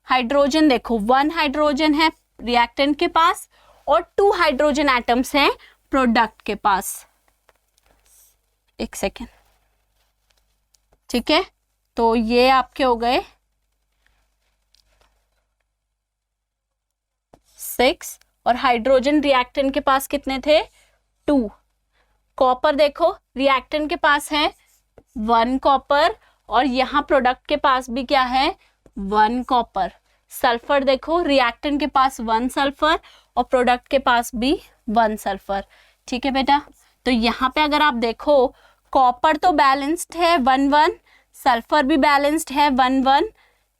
हाइड्रोजन देखो 1 हाइड्रोजन है रिएक्टेंट के पास और 2 हाइड्रोजन एटम्स हैं प्रोडक्ट के पास। एक सेकेंड। ठीक है, तो ये आपके हो गए 6 और हाइड्रोजन रिएक्टेंट के पास कितने थे, 2। कॉपर देखो रिएक्टेंट के पास है 1 कॉपर और यहाँ प्रोडक्ट के पास भी क्या है, 1 कॉपर। सल्फर देखो रिएक्टेंट के पास 1 सल्फर और प्रोडक्ट के पास भी 1 सल्फर। ठीक है बेटा, तो यहाँ पे अगर आप देखो कॉपर तो बैलेंस्ड है 1-1, सल्फर भी बैलेंस्ड है 1-1।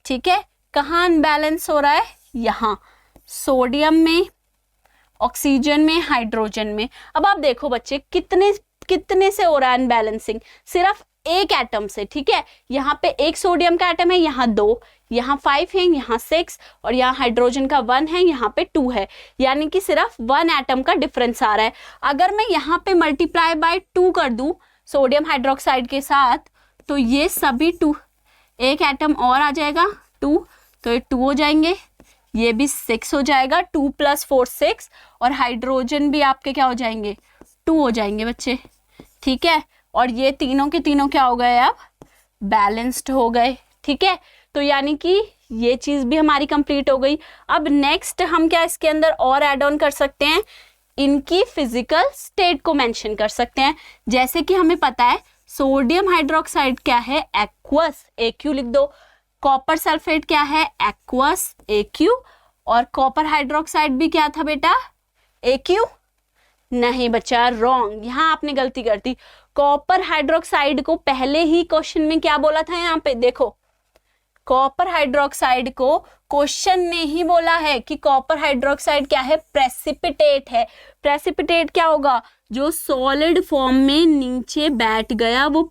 ठीक है, कहाँ अनबैलेंस हो रहा है, यहाँ सोडियम में, ऑक्सीजन में, हाइड्रोजन में। अब आप देखो बच्चे कितने से हो रहा है अनबैलेंसिंग, सिर्फ एक एटम से। ठीक है, यहाँ पे 1 सोडियम का एटम है, यहाँ 2, यहाँ 5 है, यहाँ 6 और यहाँ हाइड्रोजन का 1 है, यहाँ पे 2 है, यानी कि सिर्फ 1 एटम का डिफरेंस आ रहा है। अगर मैं यहाँ पे मल्टीप्लाई बाय 2 कर दूं सोडियम हाइड्रोक्साइड के साथ, तो ये सभी 2, एक एटम और आ जाएगा 2, तो ये 2 हो जाएंगे, ये भी 6 हो जाएगा, 2 + 4 6 और हाइड्रोजन भी आपके क्या हो जाएंगे, 2 हो जाएंगे बच्चे। ठीक है, और ये तीनों के तीनों क्या हो गए, अब बैलेंस्ड हो गए। ठीक है, तो यानी कि ये चीज़ भी हमारी कंप्लीट हो गई। अब नेक्स्ट हम क्या इसके अंदर और ऐड ऑन कर सकते हैं, इनकी फिजिकल स्टेट को मेंशन कर सकते हैं। जैसे कि हमें पता है सोडियम हाइड्रोक्साइड क्या है, एक्वस, AQ लिख दो। कॉपर सल्फेट क्या है, एक्वस, AQ। और कॉपर हाइड्रोक्साइड भी क्या था बेटा, AQ। नहीं बच्चा, रॉन्ग, यहाँ आपने गलती कर दी। कॉपर हाइड्रोक्साइड को पहले ही क्वेश्चन में क्या बोला था, यहाँ पे देखो, कॉपर हाइड्रोक्साइड को क्वेश्चन ने ही बोला है कि कॉपर हाइड्रोक्साइड क्या है, प्रेसिपिटेट है। प्रेसिपिटेट क्या होगा, जो सॉलिड फॉर्म में नीचे बैठ गया वो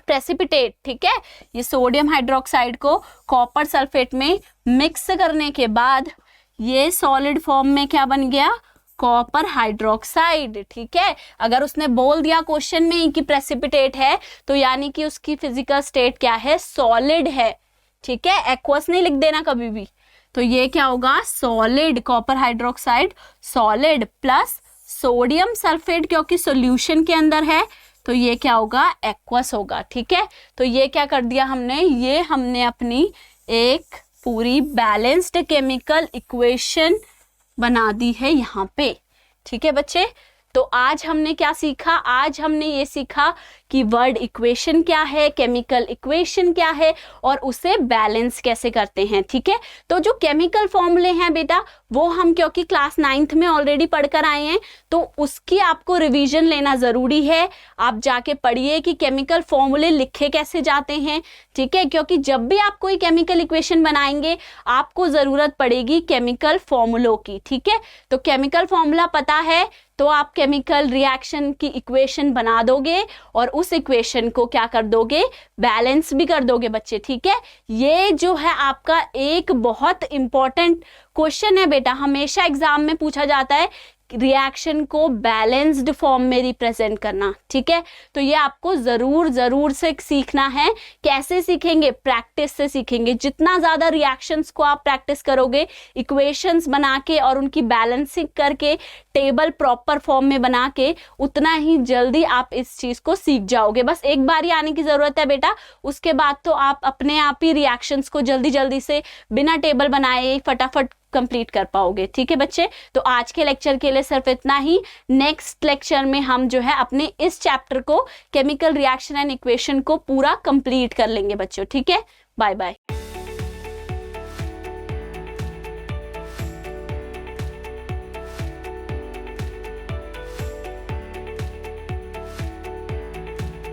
प्रेसिपिटेट। ठीक है, ये सोडियम हाइड्रोक्साइड को कॉपर सल्फेट में मिक्स करने के बाद ये सॉलिड फॉर्म में क्या बन गया, कॉपर हाइड्रोक्साइड। ठीक है, अगर उसने बोल दिया क्वेश्चन में कि प्रेसिपिटेट है, तो यानी कि उसकी फिजिकल स्टेट क्या है, सॉलिड है। ठीक है, एक्वस नहीं लिख देना कभी भी। तो ये क्या होगा, solid, copper hydroxide solid plus sodium sulphate क्योंकि सॉल्यूशन के अंदर है, तो ये क्या होगा, एक्वस होगा। ठीक है, तो ये क्या कर दिया हमने, ये हमने अपनी एक पूरी बैलेंस्ड केमिकल इक्वेशन बना दी है यहाँ पे। ठीक है बच्चे, तो आज हमने क्या सीखा, आज हमने ये सीखा कि वर्ड इक्वेशन क्या है, केमिकल इक्वेशन क्या है और उसे बैलेंस कैसे करते हैं। ठीक है, तो जो केमिकल फॉर्मूले हैं बेटा, वो हम क्योंकि क्लास 9th में ऑलरेडी पढ़कर आए हैं, तो उसकी आपको रिवीजन लेना ज़रूरी है। आप जाके पढ़िए कि केमिकल फॉर्मूले लिखे कैसे जाते हैं। ठीक है, क्योंकि जब भी आप कोई केमिकल इक्वेशन बनाएंगे आपको ज़रूरत पड़ेगी केमिकल फॉर्मूलों की। ठीक है, तो केमिकल फॉर्मूला पता है तो आप केमिकल रिएक्शन की इक्वेशन बना दोगे और उस इक्वेशन को क्या कर दोगे, बैलेंस भी कर दोगे बच्चे। ठीक है, ये जो है आपका एक बहुत इंपॉर्टेंट क्वेश्चन है बेटा, हमेशा एग्जाम में पूछा जाता है रिएक्शन को बैलेंस्ड फॉर्म में रिप्रेजेंट करना, ठीक है। तो ये आपको जरूर से सीखना है। कैसे सीखेंगे? प्रैक्टिस से सीखेंगे। जितना ज्यादा रिएक्शंस को आप प्रैक्टिस करोगे, इक्वेशंस बना के और उनकी बैलेंसिंग करके, टेबल प्रॉपर फॉर्म में बना के, उतना ही जल्दी आप इस चीज को सीख जाओगे। बस एक बार ही आने की जरूरत है बेटा, उसके बाद तो आप अपने आप ही रिएक्शंस को जल्दी से बिना टेबल बनाए फटाफट कंप्लीट कर पाओगे, ठीक है बच्चे। तो आज के लेक्चर के लिए सिर्फ इतना ही। नेक्स्ट लेक्चर में हम जो है अपने इस चैप्टर को, केमिकल रिएक्शन एंड इक्वेशन को पूरा कंप्लीट कर लेंगे बच्चों, ठीक है। Bye bye.